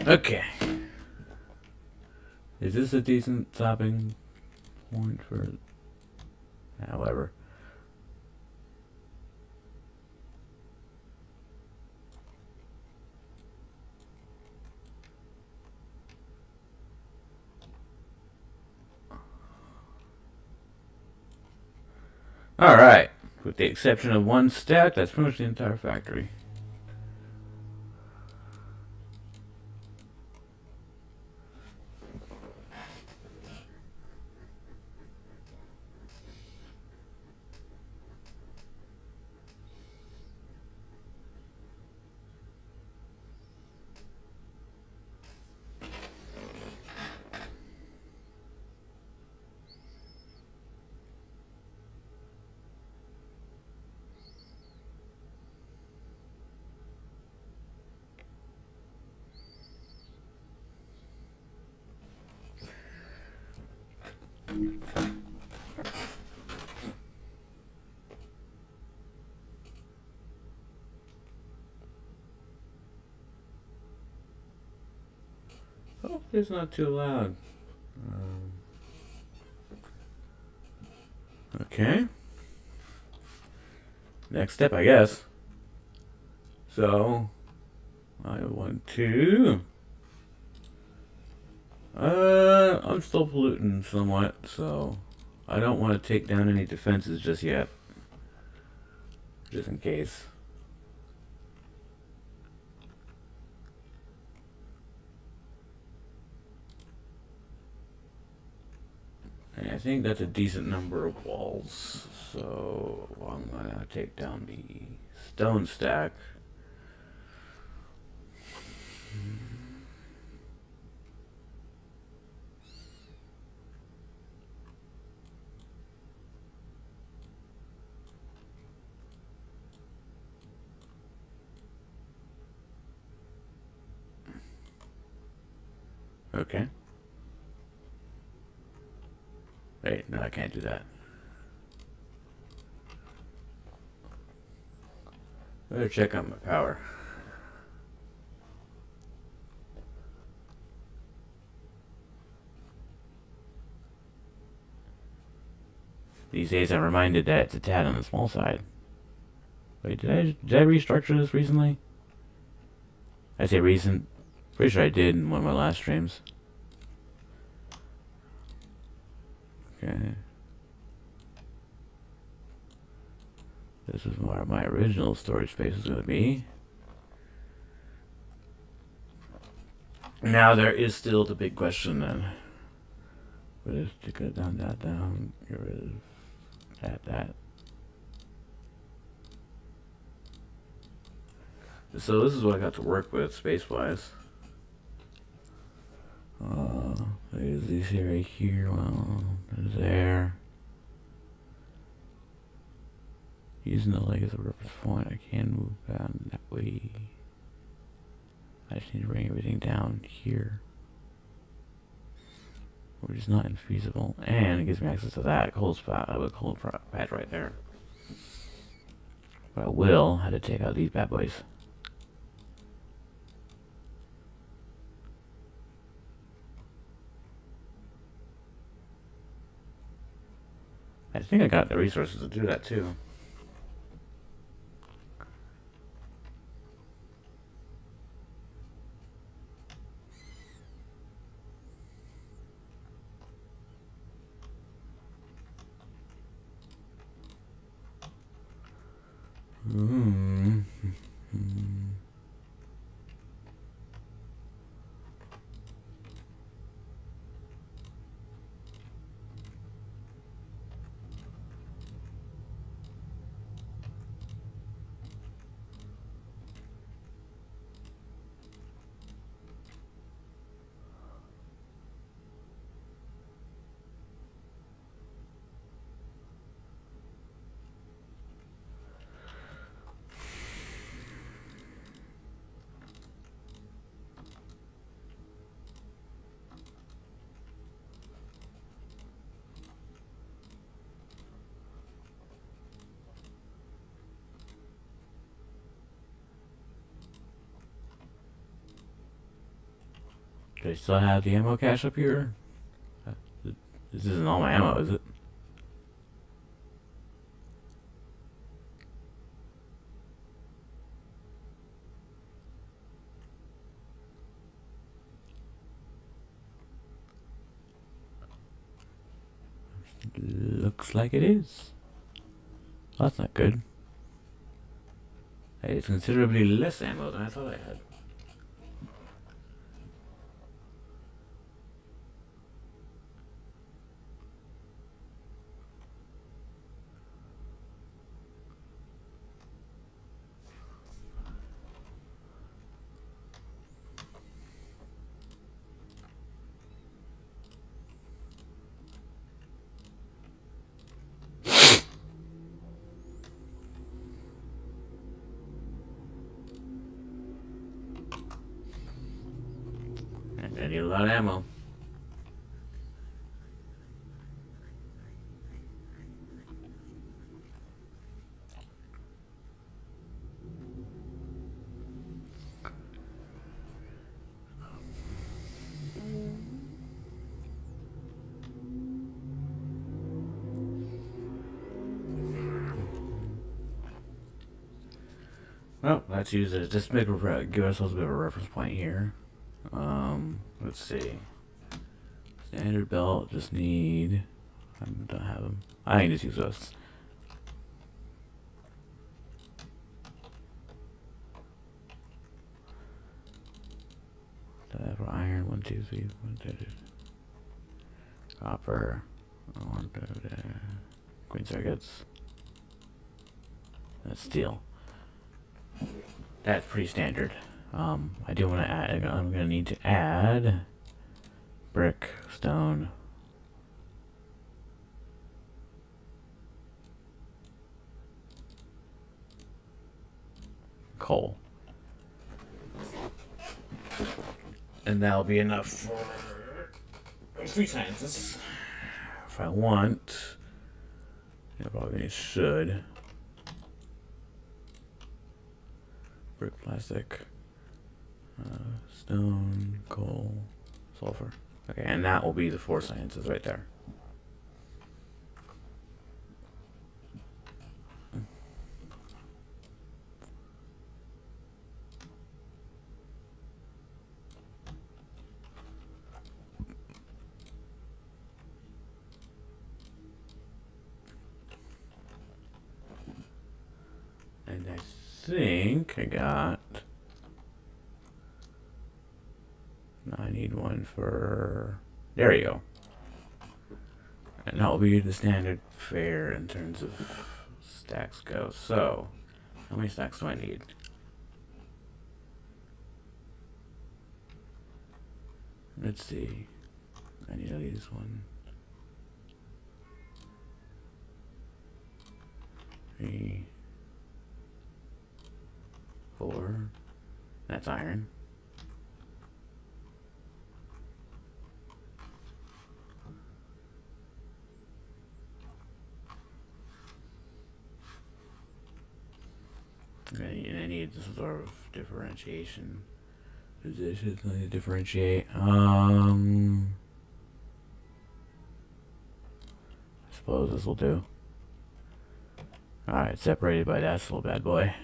Okay. Is this a decent stopping point for... However. Alright. With the exception of one stack, that's pretty much the entire factory. Hopefully it's not too loud. Okay. Next step, I guess. So, I want to... I'm still polluting somewhat, so I don't want to take down any defenses just yet. Just in case. And I think that's a decent number of walls, so I'm gonna take down the stone stack. Okay. Wait, no, I can't do that. Better check on my power. These days I'm reminded that it's a tad on the small side. Wait, did I restructure this recently? I say recent. Pretty sure I did in one of my last streams. Okay. This is where my original storage space is going to be. Now there is still the big question then. What is to go down, down, get rid of that. So this is what I got to work with space-wise. There's these here, right here, well, there's there. Using the leg as a reference point, I can move down that way. I just need to bring everything down here, which is not infeasible, and it gives me access to that cold spot. I have a cold patch right there. But I will have to take out these bad boys. I think I got the resources to do that too. Do I still have the ammo cache up here? This isn't all my ammo, is it? Looks like it is. Well, that's not good. Hey, it's considerably less ammo than I thought I had. I need a lot of ammo. Well, let's use it. Just give ourselves a bit of a reference point here. Let's see. Let's Standard belt, just need... I don't have them. I can just use those. For iron, 1, 2, 3, 1, 2, 3. Copper. 1, 2, 3. Green circuits. That's steel. That's pretty standard. I do want to add. I'm gonna need to add brick, stone, coal, and that'll be enough for 3 sciences. If I want, I probably should. Brick, plastic, stone, coal, sulfur. Okay, and that will be the 4 sciences right there. And I think I got... I need one for... There you go. And that'll be the standard fare in terms of stacks go. So, how many stacks do I need? Let's see. I need to use 1, 3, 4. That's iron. And I need some sort of differentiation. Positions I need to differentiate. I suppose this will do. Alright, separated by that little bad boy.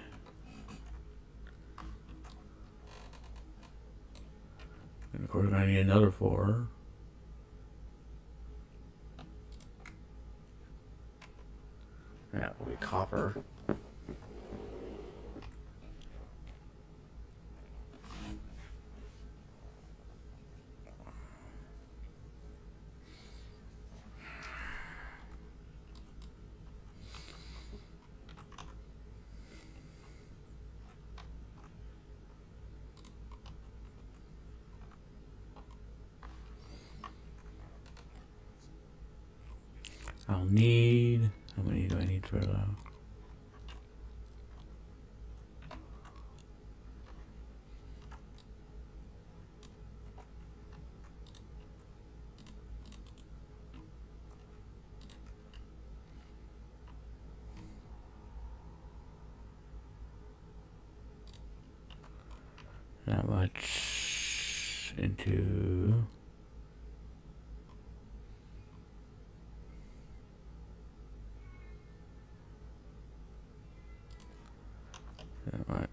And of course I need another 4. That will be copper. I'll need... How many do I need for that? That much into... That much.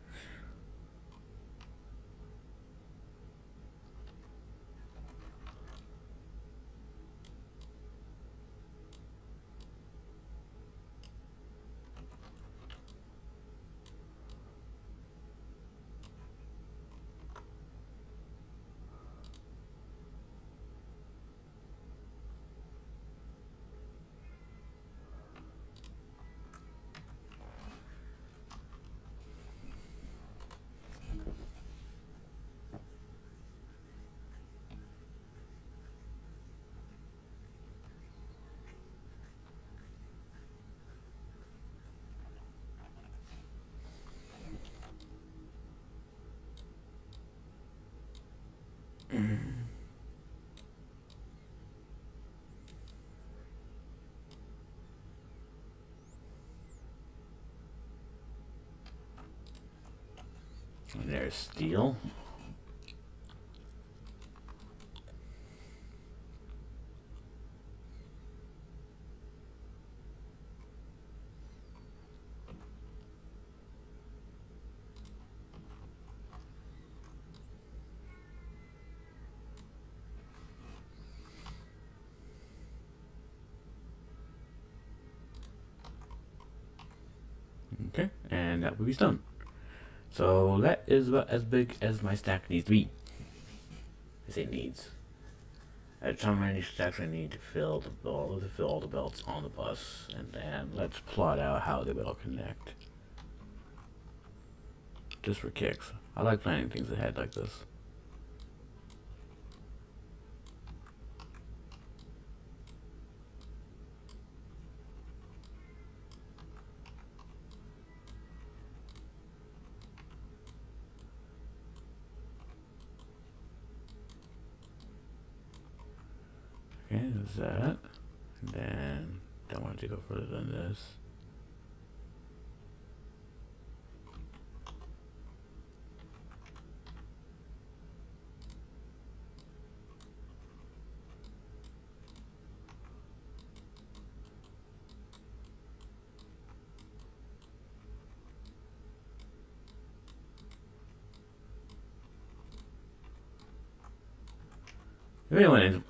And there's steel. Okay, and that would be stone. So that is about as big as my stack needs to be. I say needs. At how many stacks I need to fill all the belts on the bus, and then let's plot out how they will connect. Just for kicks. I like planning things ahead like this. Okay, there's that. And then don't want to go further than this.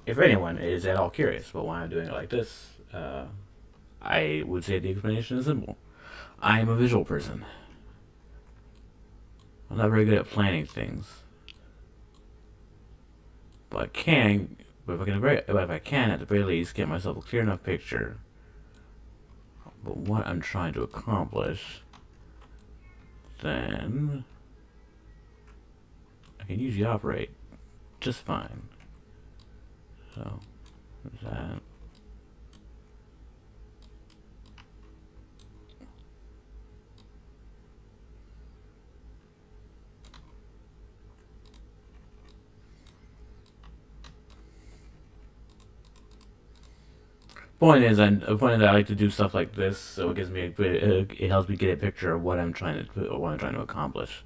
If anyone is at all curious about why I'm doing it like this, I would say the explanation is simple. I am a visual person. I'm not very good at planning things, but I can. But if I can, at the very least, get myself a clear enough picture. But what I'm trying to accomplish, then I can usually operate just fine. So, there's that. The point is, I like to do stuff like this, so it gives me it helps me get a picture of what I'm trying to accomplish.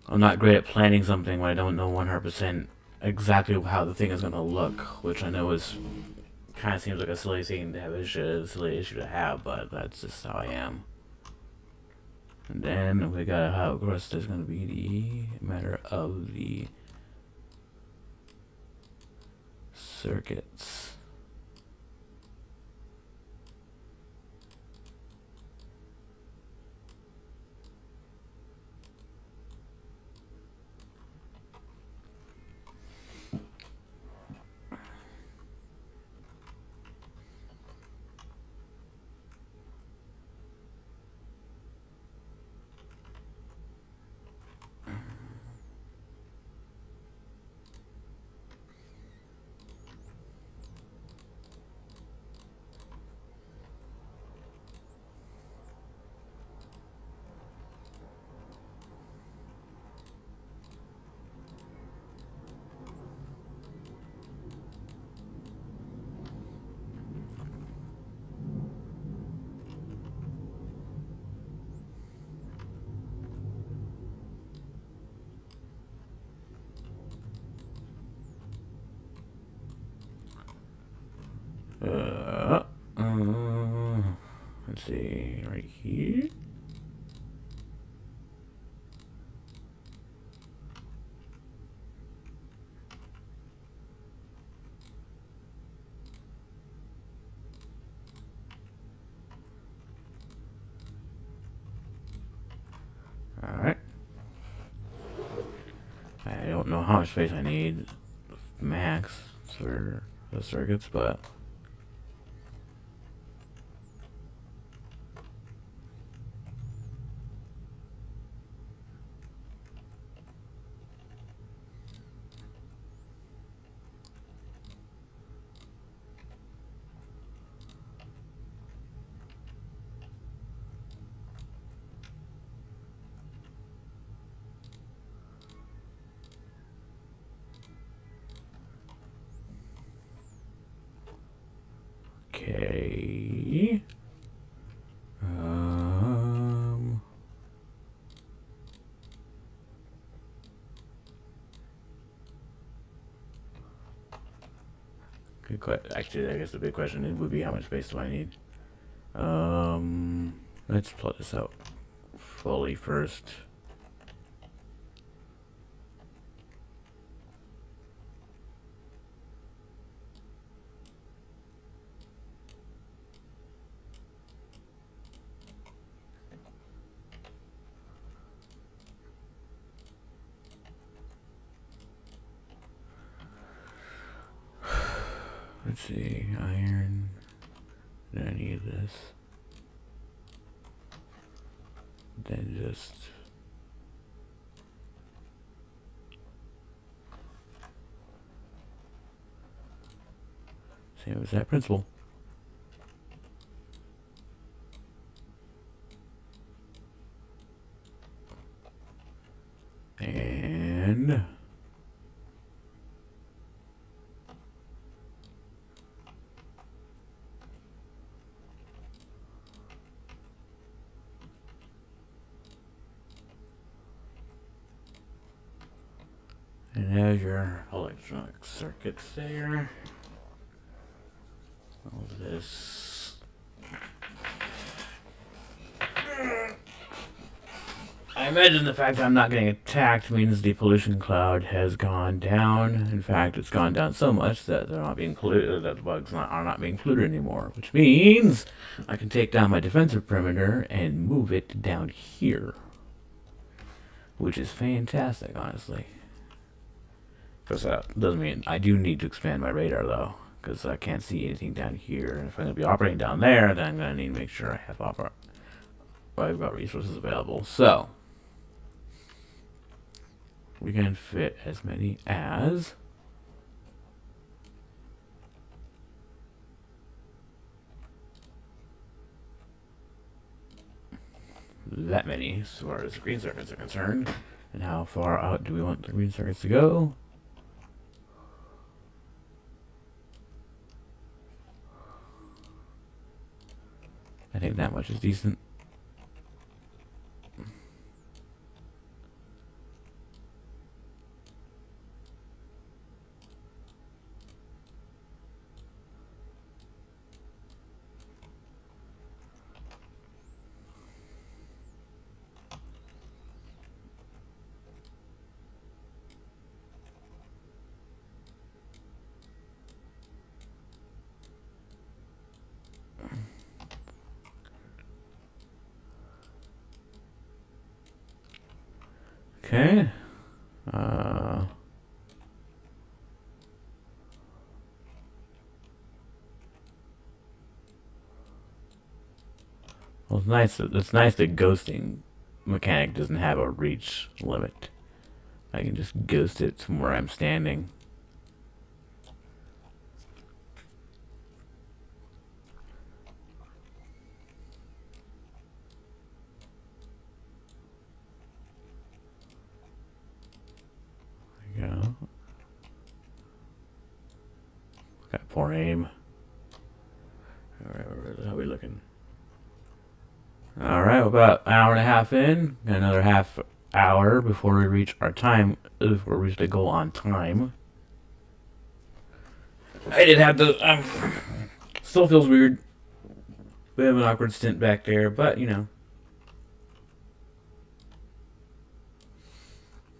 I'm not great at planning something when I don't know 100% exactly how the thing is going to look, which I know is kind of seems like a silly thing to have silly issue to have, but that's just how I am. And then we got how, of course, there's going to be the matter of the circuits. Uh, uh, let's see, right here. Alright. I don't know how much space I need max for the circuits, but okay. Actually, I guess the big question would be how much space do I need? Let's plot this out fully first. Let's see, iron. I need this. Then just same as that principle. And there's your electronic circuits there. All of this. I imagine the fact that I'm not getting attacked means the pollution cloud has gone down. In fact, it's gone down so much that they're not being polluted, that the bugs are not being polluted anymore. Which means I can take down my defensive perimeter and move it down here. Which is fantastic, honestly. Because that doesn't mean I do need to expand my radar, though. Because I can't see anything down here. And if I'm going to be operating down there, then I'm going to need to make sure I have I've got resources available. So we can fit as many as that many as far as green circuits are concerned. And how far out do we want the green circuits to go? I think that much is decent. Okay. Well, it's nice. It's nice that ghosting mechanic doesn't have a reach limit. I can just ghost it from where I'm standing. There you go. Got poor aim. Alright, how are we looking? Alright, about an hour and a half in. Got another half hour before we reach our time, before we reach the goal on time. I did have to, still feels weird. We have an awkward stint back there, but you know.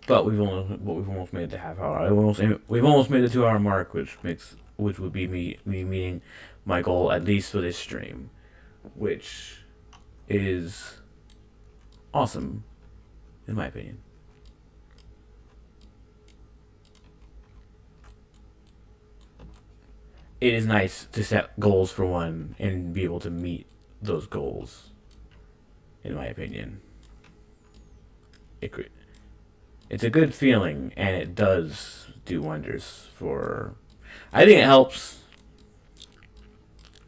But we've almost made the half hour. We've almost made the 2 hour mark, which would be me meeting my goal at least for this stream, which is awesome, in my opinion. It is nice to set goals for one and be able to meet those goals, in my opinion. It's a good feeling, and it does do wonders for... I think it helps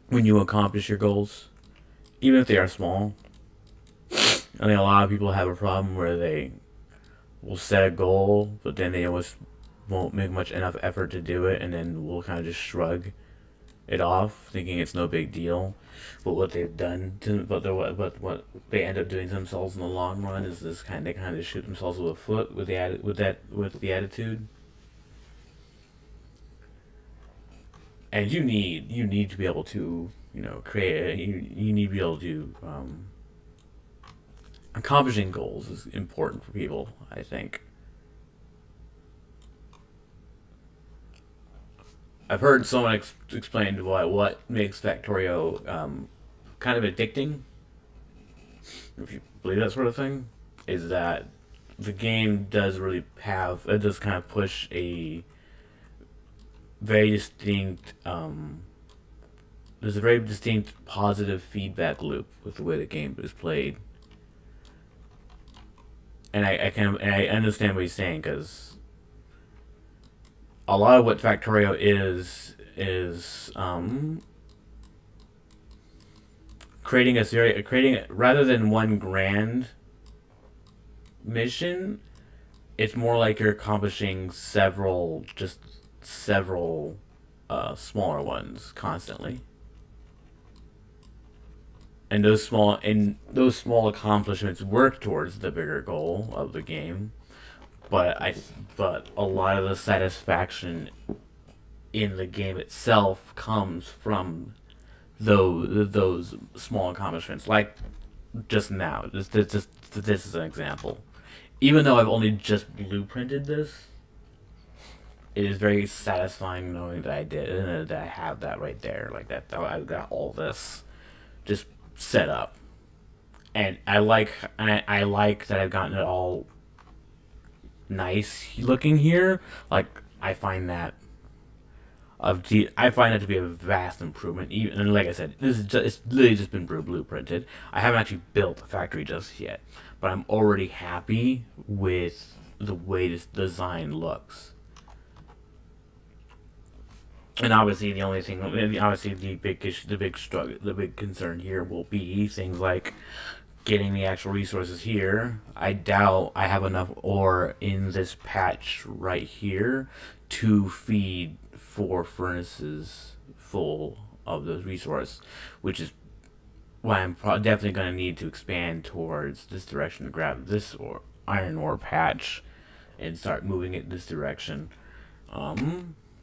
when you accomplish your goals, even if they are small. I think a lot of people have a problem where they will set a goal, but then they almost won't make much enough effort to do it, and then will kind of just shrug it off, thinking it's no big deal. But what they've done, what they end up doing to themselves in the long run is they kind of shoot themselves with a foot with the attitude. And you need to be able to create. You need to be able to accomplishing goals is important for people, I think. I've heard someone explain what makes Factorio kind of addicting, if you believe that sort of thing, is that the game does kind of push a very distinct. There's a very distinct positive feedback loop with the way the game is played, and I understand what he's saying because a lot of what Factorio is creating rather than one grand mission. It's more like you're accomplishing several smaller ones constantly, and those small accomplishments work towards the bigger goal of the game. But a lot of the satisfaction in the game itself comes from those small accomplishments. Like just now, this is an example. Even though I've only just blueprinted this, it is very satisfying knowing that I did and that I have that right there, like that. I've got all this just set up, and I like that I've gotten it all nice looking here. Like I find that I find that to be a vast improvement. Even and like I said, this is just it's literally just been blueprinted. I haven't actually built a factory just yet, but I'm already happy with the way this design looks. And obviously, the big issue, the big concern here will be things like getting the actual resources here. I doubt I have enough ore in this patch right here to feed 4 furnaces full of those resources, which is why I'm definitely going to need to expand towards this direction to grab this iron ore patch and start moving it this direction.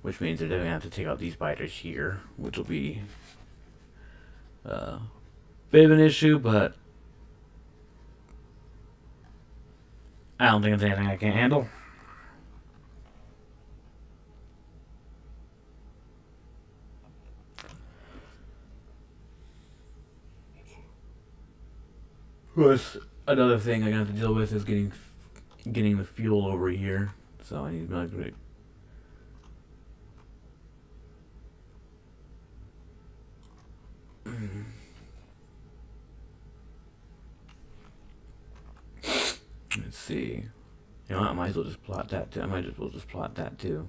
Which means they're going to have to take out these biters here, which will be a bit of an issue, but I don't think it's anything I can't handle. Of course, another thing I got to deal with is getting the fuel over here. So I need to like let's see. You know, I might as well just plot that too. I might as well just plot that too.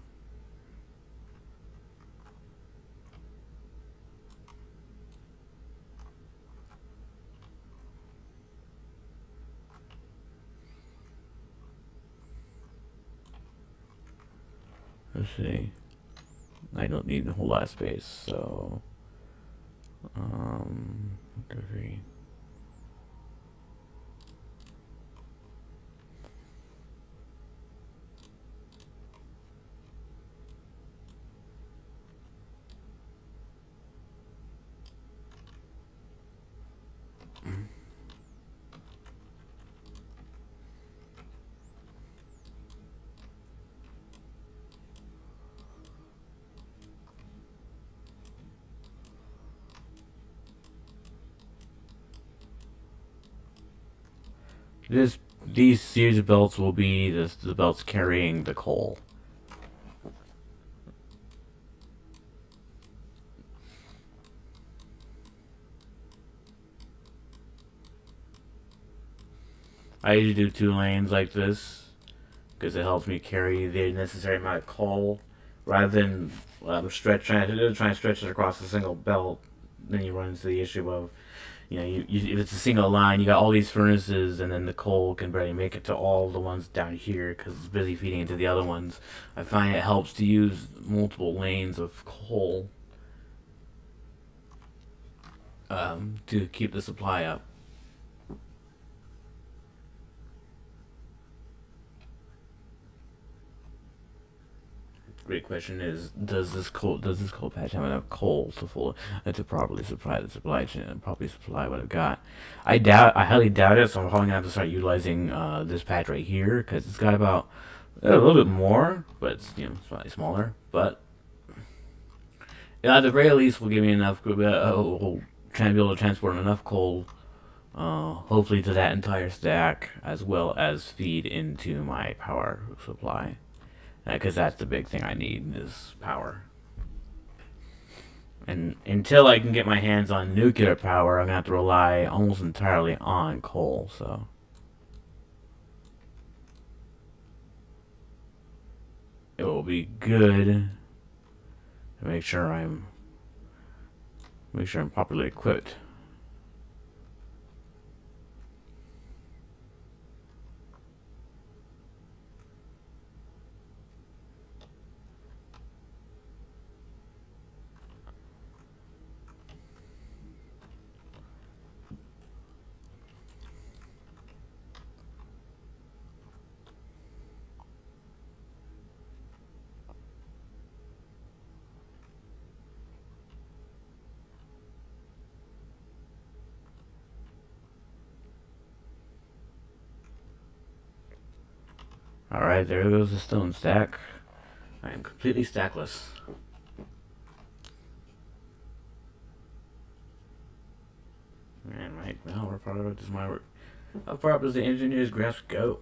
Let's see. I don't need a whole lot of space, so okay. These series of belts will be the belts carrying the coal. I usually do 2 lanes like this because it helps me carry the necessary amount of coal rather than trying to stretch it across a single belt. Then you run into the issue of if it's a single line, you got all these furnaces, and then the coal can barely make it to all the ones down here because it's busy feeding into the other ones. I find it helps to use multiple lanes of coal to keep the supply up. Great question is does this coal patch have enough coal to properly supply the supply chain and properly supply what I've got? I highly doubt it. So I'm probably gonna have to start utilizing this patch right here because it's got about a little bit more, but it's slightly smaller. But at the very least, will give me enough. Will try to be able to transport enough coal, hopefully to that entire stack, as well as feed into my power supply. Because that's the big thing I need is power. And until I can get my hands on nuclear power, I'm going to have to rely almost entirely on coal, so. It will be good to make sure I'm properly equipped. Alright, there goes the stone stack. I am completely stackless. And right now, how far up does the engineer's grasp go?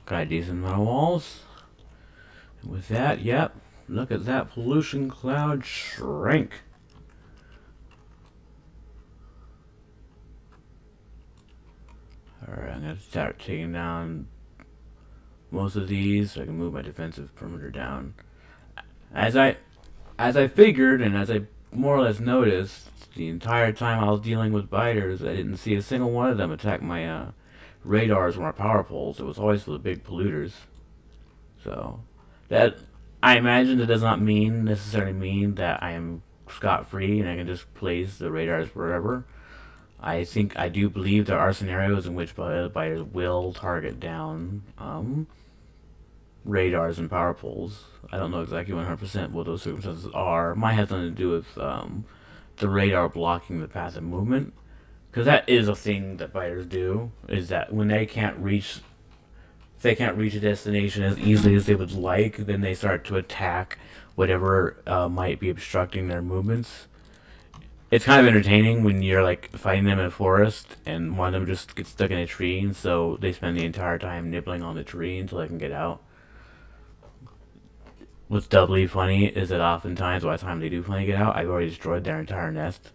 Got a decent amount of walls. And with that, yep, look at that pollution cloud shrink. Alright, I'm gonna start taking down most of these so I can move my defensive perimeter down. As I figured, and as I more or less noticed, the entire time I was dealing with biters, I didn't see a single one of them attack my radars or my power poles. It was always for the big polluters. So that, I imagine, that does not necessarily mean that I am scot-free and I can just place the radars wherever. I do believe there are scenarios in which biters will target down radars and power poles. I don't know exactly 100% what those circumstances are. Might have something to do with the radar blocking the path of movement, because that is a thing that biters do. Is that when they can't reach, if they can't reach a destination as easily as they would like, then they start to attack whatever might be obstructing their movements. It's kind of entertaining when you're like fighting them in a forest and one of them just gets stuck in a tree, and so they spend the entire time nibbling on the tree until they can get out. What's doubly funny is that oftentimes by the time they do finally get out, I've already destroyed their entire nest.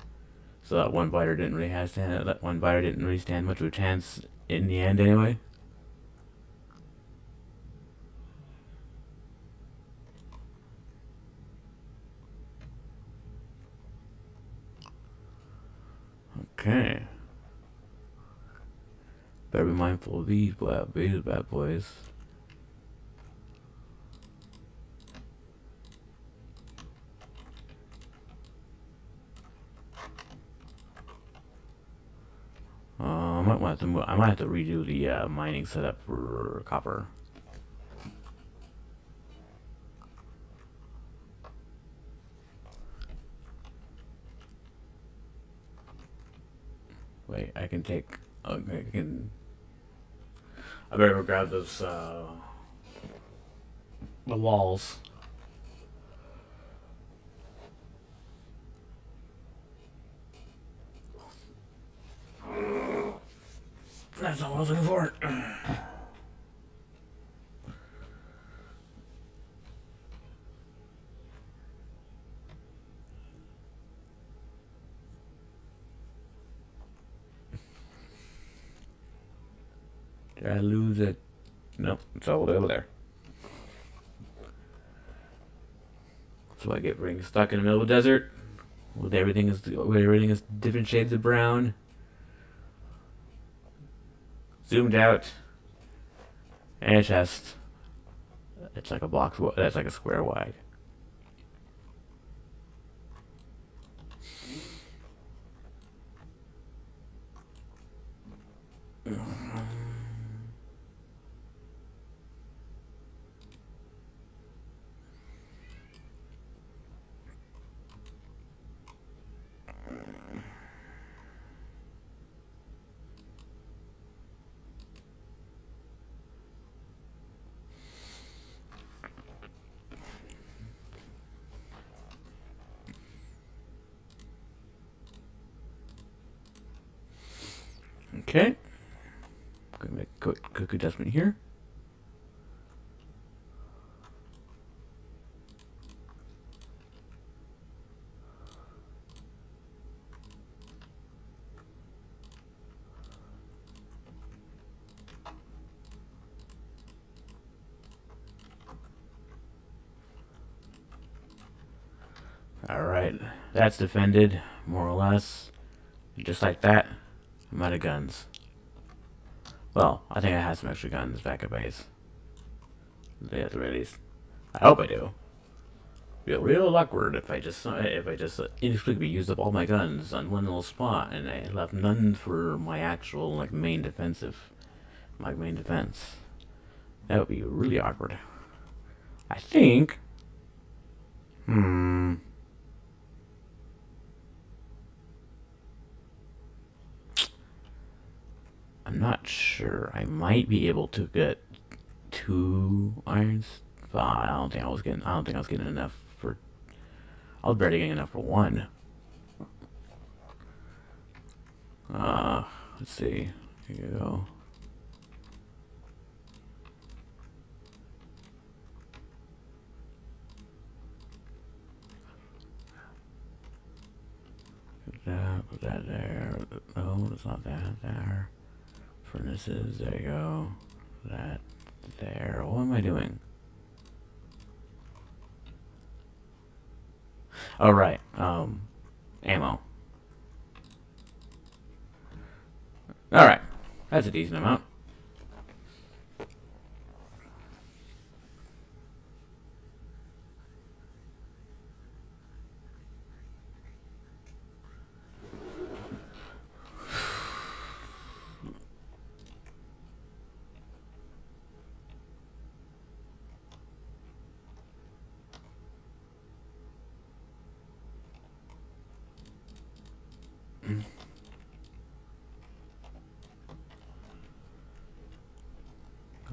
So that one biter didn't really stand much of a chance in the end anyway. Okay. Better be mindful of these bad boys. I might have to redo the mining setup for copper. Wait, I can take. Okay, I can. I better go grab those the walls. That's not what I was looking for. Did I lose it? Nope, it's all over there. That's what I get for being stuck in the middle of the desert. With everything is different shades of brown. Zoomed out. And a chest. It's like a box. That's like a square wide. Okay. Gonna make a quick adjustment here. Alright, that's defended, more or less. Just like that, I'm out of guns. Well, I think I have some extra guns back at base. At the very least. I hope I do. Feel real awkward if I just inexplicably used up all my guns on one little spot and I left none for my actual main defense. That would be really awkward. I think. I'm not sure. I might be able to get 2 irons. But I don't think I was getting enough for. I was barely getting enough for 1. Let's see. Here you go. Put that there. No, it's not that there. Furnaces, there you go. That there. What am I doing? Oh, right. Ammo. Alright. That's a decent amount.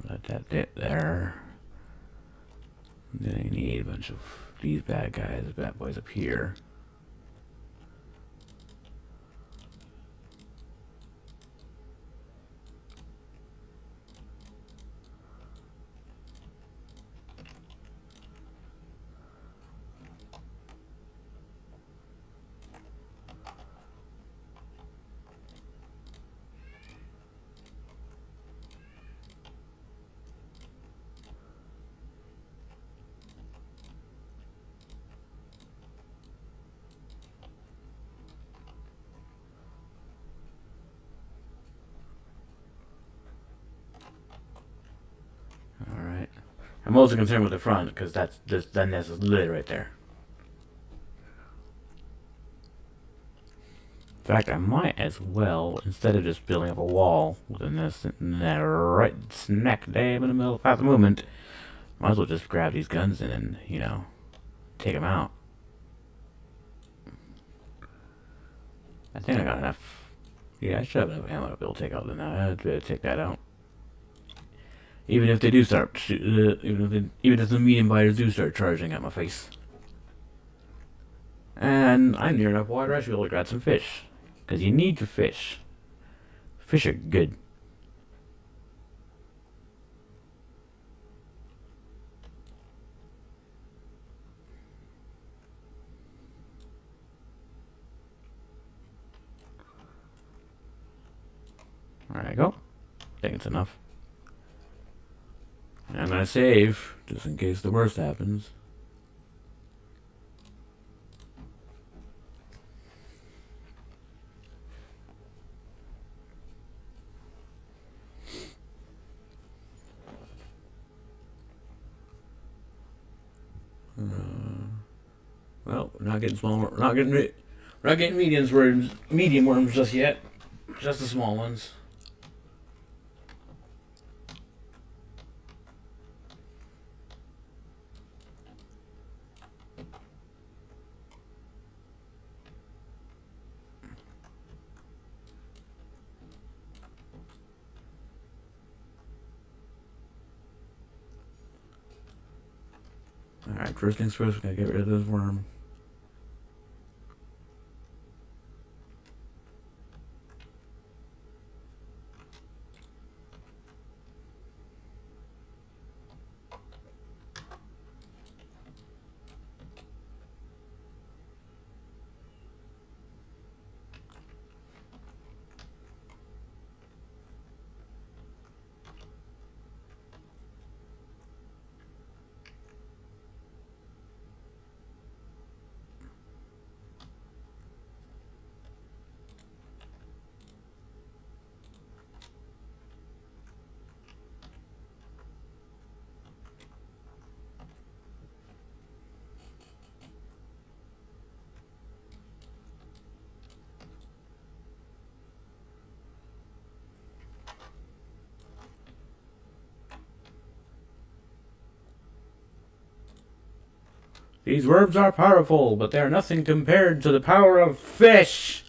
Let that fit there. Then I need a bunch of these bad boys up here. I'm mostly concerned with the front because that nest is literally right there. In fact, I might as well, instead of just building up a wall with a nest right smack dab in the middle of the movement, might as well just grab these guns and take them out. I think I got enough. Yeah, I should have enough ammo to be able to take out the nest. I'd take that out. Even if they do start, even if the medium biters do start charging at my face. And I'm near enough water, I should be able to grab some fish. Because you need to fish. Fish are good. There I go. I think it's enough. I'm gonna save, just in case the worst happens. Well, we're not getting small. We're not getting medium worms just yet. Just the small ones. Alright, first things first, we gotta get rid of this worm. These worms are powerful, but they are nothing compared to the power of fish.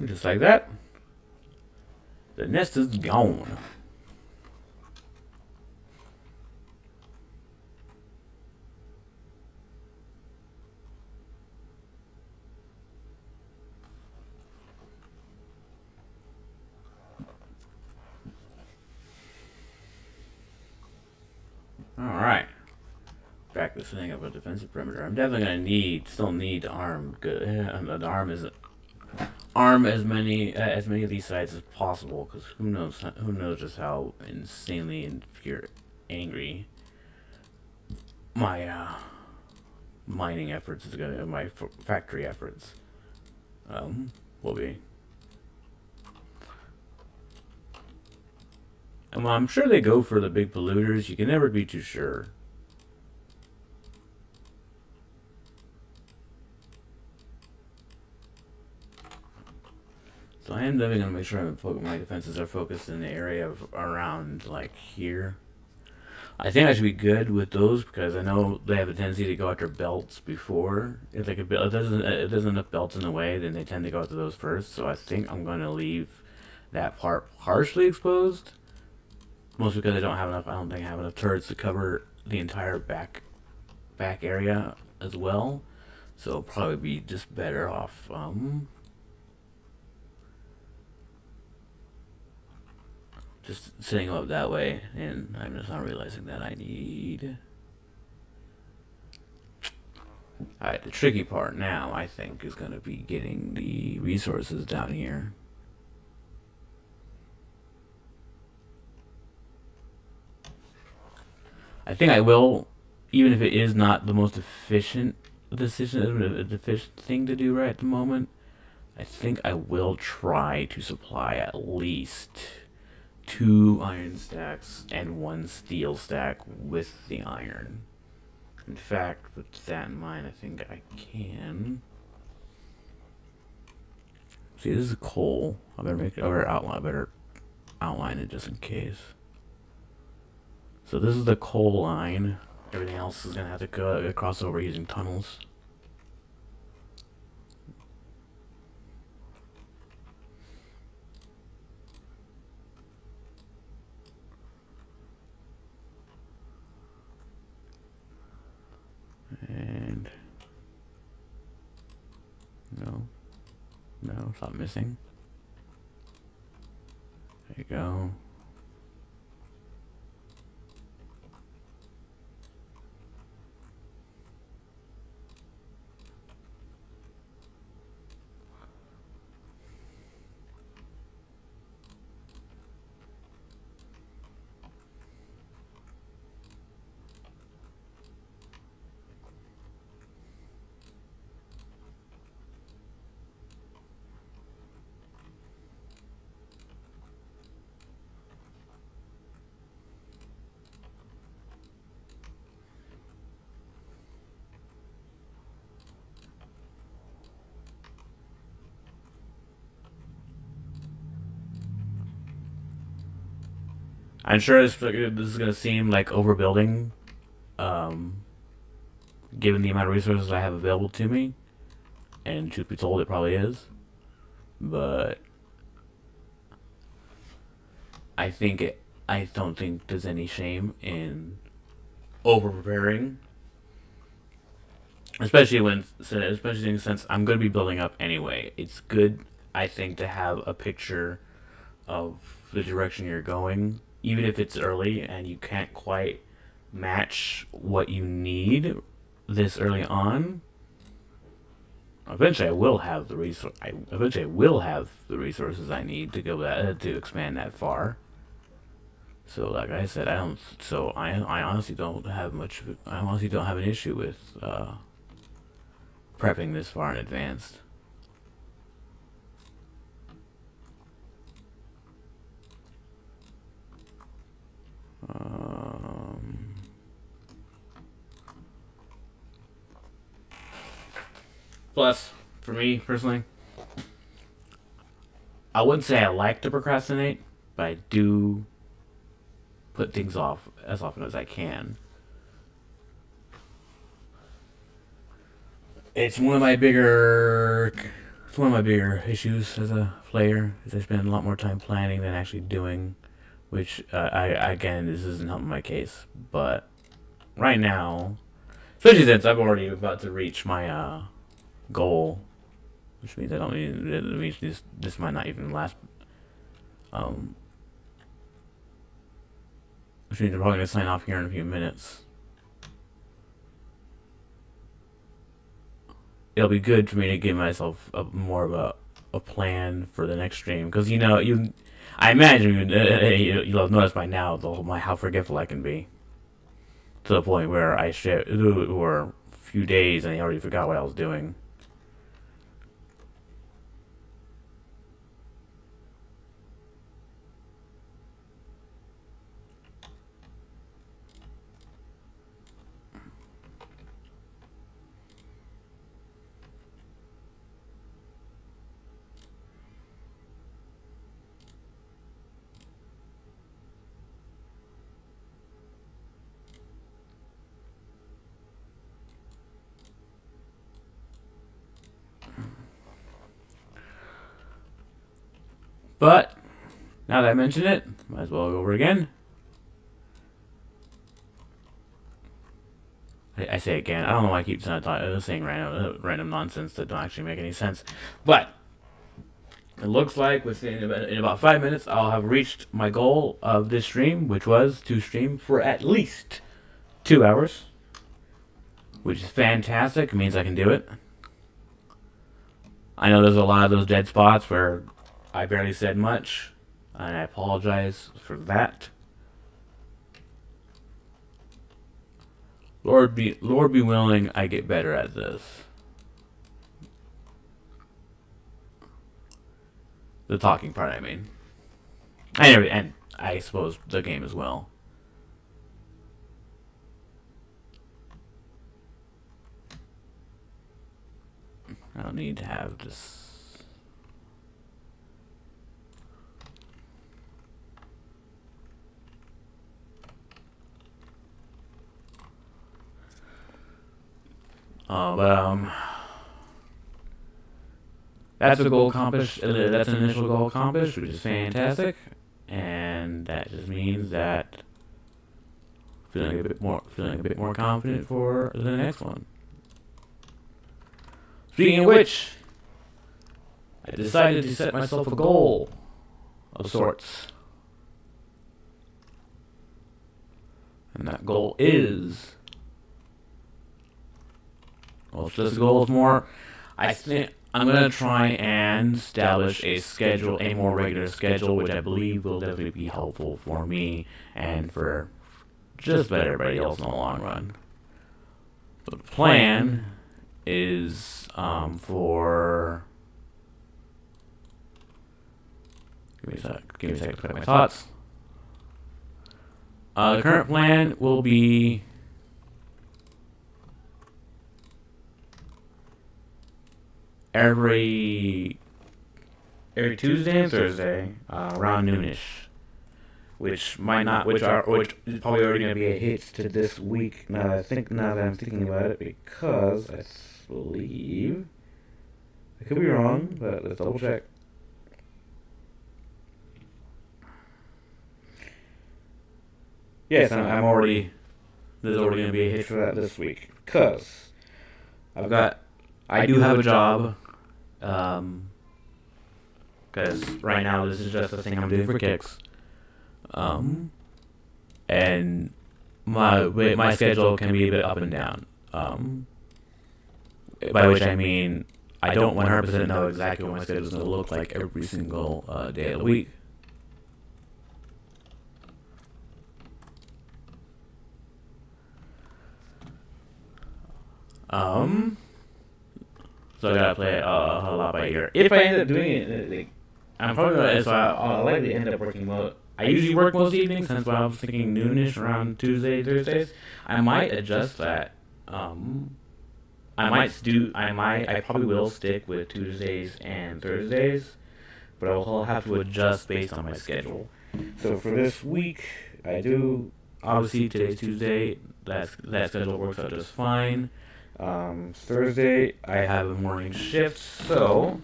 Just like that, the nest is gone. Alright. Back to setting up a defensive perimeter. I'm definitely gonna still need to arm as many of these sites as possible, because who knows just how insanely angry my mining efforts my factory efforts will be. And while I'm sure they go for the big polluters, you can never be too sure. So I am definitely going to make sure my defenses are focused in the area around, like, here. I think I should be good with those, because I know they have a tendency to go after belts before. If like it doesn't enough belts in the way, then they tend to go after those first. So I think I'm going to leave that part partially exposed. Mostly because I don't think I have enough turrets to cover the entire back area as well. So it'll probably be just better off just setting them up that way, and I'm just not realizing that I need. Alright, the tricky part now, I think, is going to be getting the resources down here. I think I will, even if it is not the most efficient thing to do right at the moment. I think I will try to supply at least 2 iron stacks and 1 steel stack with the iron. In fact, with that in mind, I think I can. See, this is coal. I better outline it just in case. So this is the coal line. Everything else is gonna have to go cross over using tunnels. And no, stop missing. There you go. I'm sure this is going to seem like overbuilding, given the amount of resources I have available to me. And truth be told, it probably is. But I don't think there's any shame in over preparing. Especially since I'm going to be building up anyway. It's good, I think, to have a picture of the direction you're going, even if it's early and you can't quite match what you need this early on. Eventually, I will have the resources I need to go to expand that far. So, like I said, I honestly don't have an issue with prepping this far in advance. Plus, for me personally, I wouldn't say I like to procrastinate, but I do put things off as often as I can. It's one of my bigger issues as a player is I spend a lot more time planning than actually doing, which I again, this isn't helping my case, but right now, especially since I'm already about to reach my goal, which means I don't even reach this might not even last, which means I'm probably gonna sign off here in a few minutes. It'll be good for me to give myself more of a plan for the next stream, because I imagine you'll have noticed by now how forgetful I can be, to the point where or a few days and I already forgot what I was doing. But now that I mention it, might as well go over again. I say again. I don't know why I keep saying random nonsense that don't actually make any sense. But it looks like in about 5 minutes, I'll have reached my goal of this stream, which was to stream for at least 2 hours, which is fantastic. It means I can do it. I know there's a lot of those dead spots where I barely said much, and I apologize for that. Lord be willing, I get better at this. The talking part, I mean. And I suppose the game as well. I don't need to have this. That's a goal accomplished. That's an initial goal accomplished, which is fantastic, and that just means that feeling a bit more confident for the next one. Speaking of which, I decided to set myself a goal of sorts, and that goal is. Well, if this goal is more, I think I'm going to try and establish a more regular schedule, which I believe will definitely be helpful for me and for just about everybody else in the long run. The plan is for... Give me a second to collect my thoughts. The current plan will be... every Tuesday and Thursday, around noonish, which is probably already gonna be a hit to this week. Now that I'm thinking about it, because I believe I could be wrong, but let's double check. Yes, I'm already. There's already gonna be a hit for that this week, because I do have a job. Because right now this is just a thing I'm doing for kicks. And my schedule can be a bit up and down. By which I mean I don't 100% know exactly what my schedule is going to look like every single day of the week. So I gotta play a whole lot by ear. If I end up doing it, like, I'm probably gonna. So I'll likely end up working most. I usually work most evenings, since I was thinking noonish around Tuesday, Thursdays. I might adjust that. I probably will stick with Tuesdays and Thursdays, but I'll have to adjust based on my schedule. So for this week, I do. Obviously, today's Tuesday. That schedule works out just fine. Thursday, I have a morning shift, so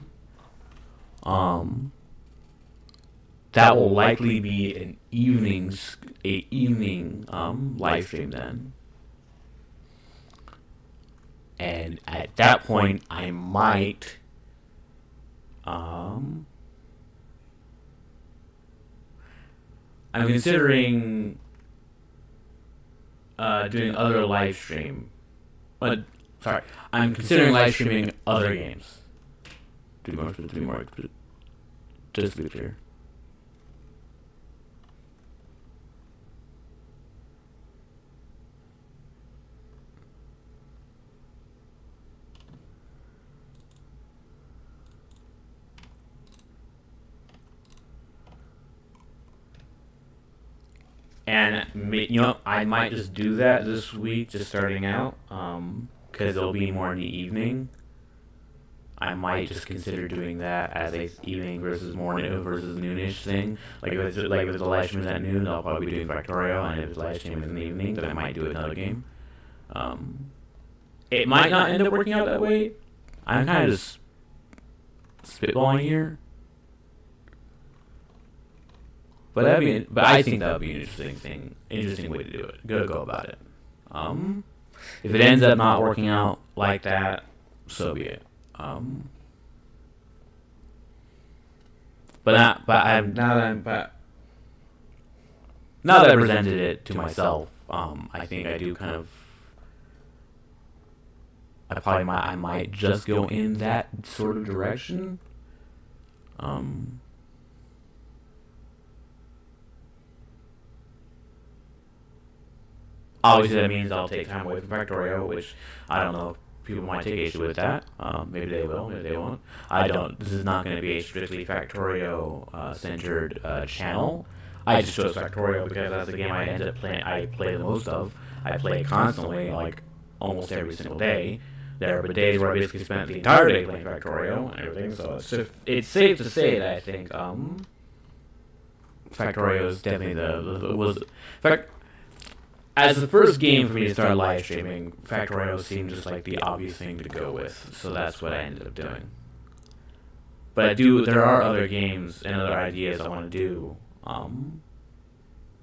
that will likely be an evening live stream then. And at that point, I might I'm considering doing other live stream. Sorry, I'm considering live streaming other games. To be more, just to be clear. And I might just do that this week, just starting out, because it'll be more in the evening. I might just consider doing that as a evening versus morning versus noonish thing. Like if it's the live stream is at noon, I'll probably be doing Factorio, and if it's live stream in the evening, then I might do another game. It might not end up working out that way. I'm kind of just spitballing here. But I think that would be an interesting way to do it. Go about it. If it ends up not working out like that, so be it. Now that I presented it to myself, I think I do kind of. I might just go in that sort of direction. Obviously, that means I'll take time away from Factorio, which I don't know if people might take issue with that. Maybe they will, maybe they won't. I don't. This is not going to be a strictly Factorio-centered channel. I just chose Factorio because that's the game I ended up playing. I play the most of. I play it constantly, like almost every single day. There have been days where I basically spent the entire day playing Factorio and everything. So it's safe to say that I think Factorio is definitely as the first game for me to start live streaming, Factorio seemed just like the obvious thing to go with, so that's what I ended up doing. But there are other games and other ideas I want to do,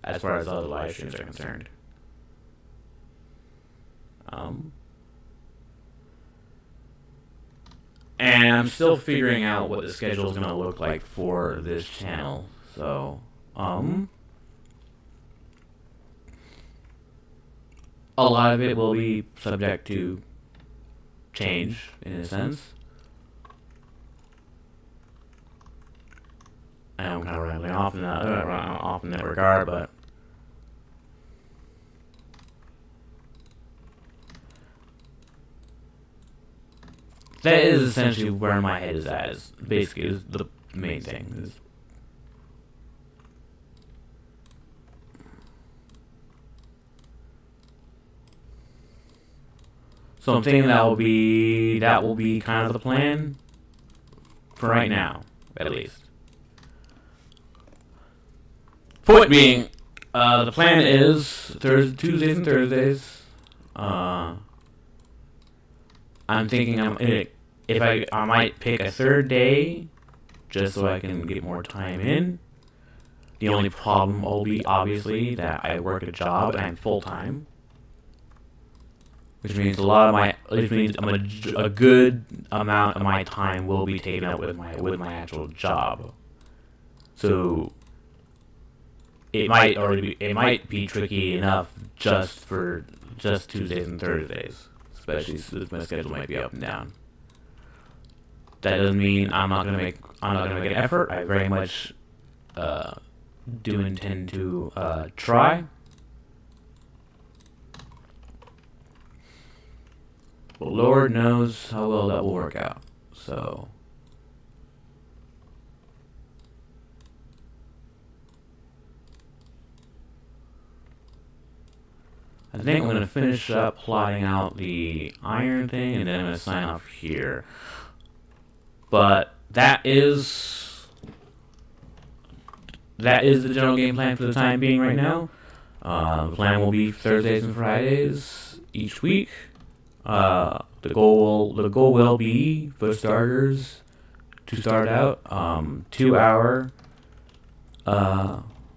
as far as other live streams are concerned. And I'm still figuring out what the schedule is going to look like for this channel, so, a lot of it will be subject to change, in a sense. I know I'm kind of rambling off in that regard, but that is essentially where my head is at. Basically, is the main thing. So I'm thinking that will be kind of the plan for right now, at least. Point being, the plan is Tuesdays and Thursdays. I'm thinking I might pick a third day just so I can get more time in. The only problem will be obviously that I work a job and I'm full time. Which means a good amount of my time will be taken up with my actual job. So it might be tricky enough just Tuesdays and Thursdays, especially since my schedule might be up and down. That doesn't mean I'm not gonna make an effort. I very much do intend to try. But Lord knows how well that will work out. So I think I'm going to finish up plotting out the iron thing, and then I'm going to sign off here. But that is the general game plan for the time being right now. The plan will be Thursdays and Fridays each week. The goal will be, for starters, to start out 2-hour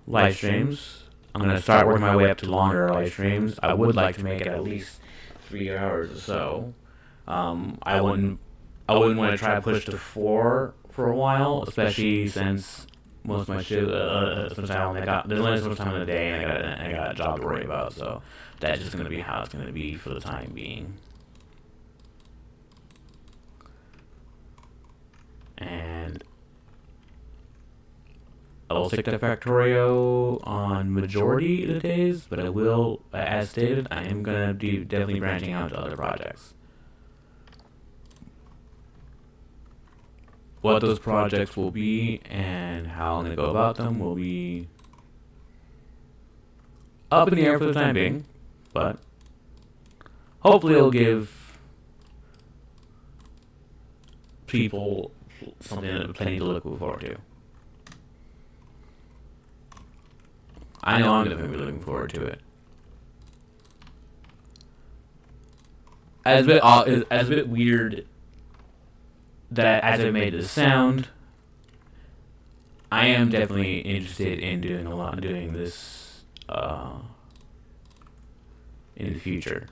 live streams. I'm gonna start working my way up to longer live streams. I would like to make it at least 3 hours or so. I wouldn't want to try to push to 4 for a while, especially since most of my shit, there's only so much time in the day, and I got a job to worry about. So that's just gonna be how it's gonna be for the time being. And I will stick to Factorio on majority of the days, but I will, as stated, I am gonna be definitely branching out to other projects. What those projects will be and how I'm gonna go about them will be up in the air for the time being, but hopefully it'll give people something plenty to look forward to. I know I'm definitely looking forward to it. As a bit weird that as I made this sound, I am definitely interested in doing this in the future.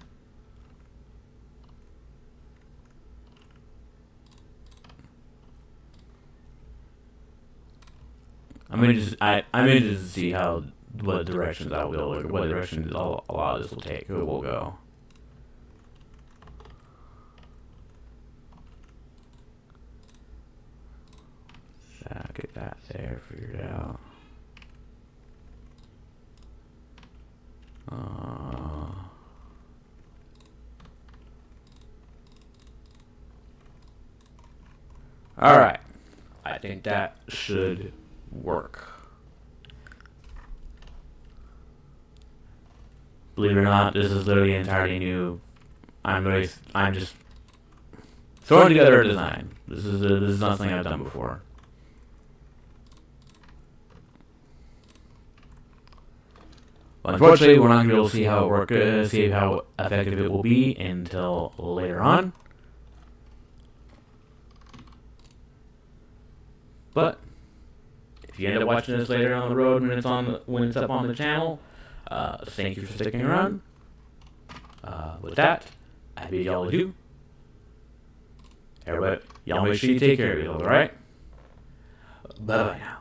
I'm interested to see what directions I will, or what directions a lot of this will take, or will go. Get that there figured out. Alright. I think that should work. Believe it or not, this is literally entirely new. I'm just throwing together a design. This is not something I've done before. Well, unfortunately, we're not going to be able to see how it works, see how effective it will be until later on. But if you end up watching this later on the road when it's up on the channel, thank you for sticking around. With that, I bid y'all adieu. Everybody, y'all make sure you take care of yourselves, alright? Bye-bye now.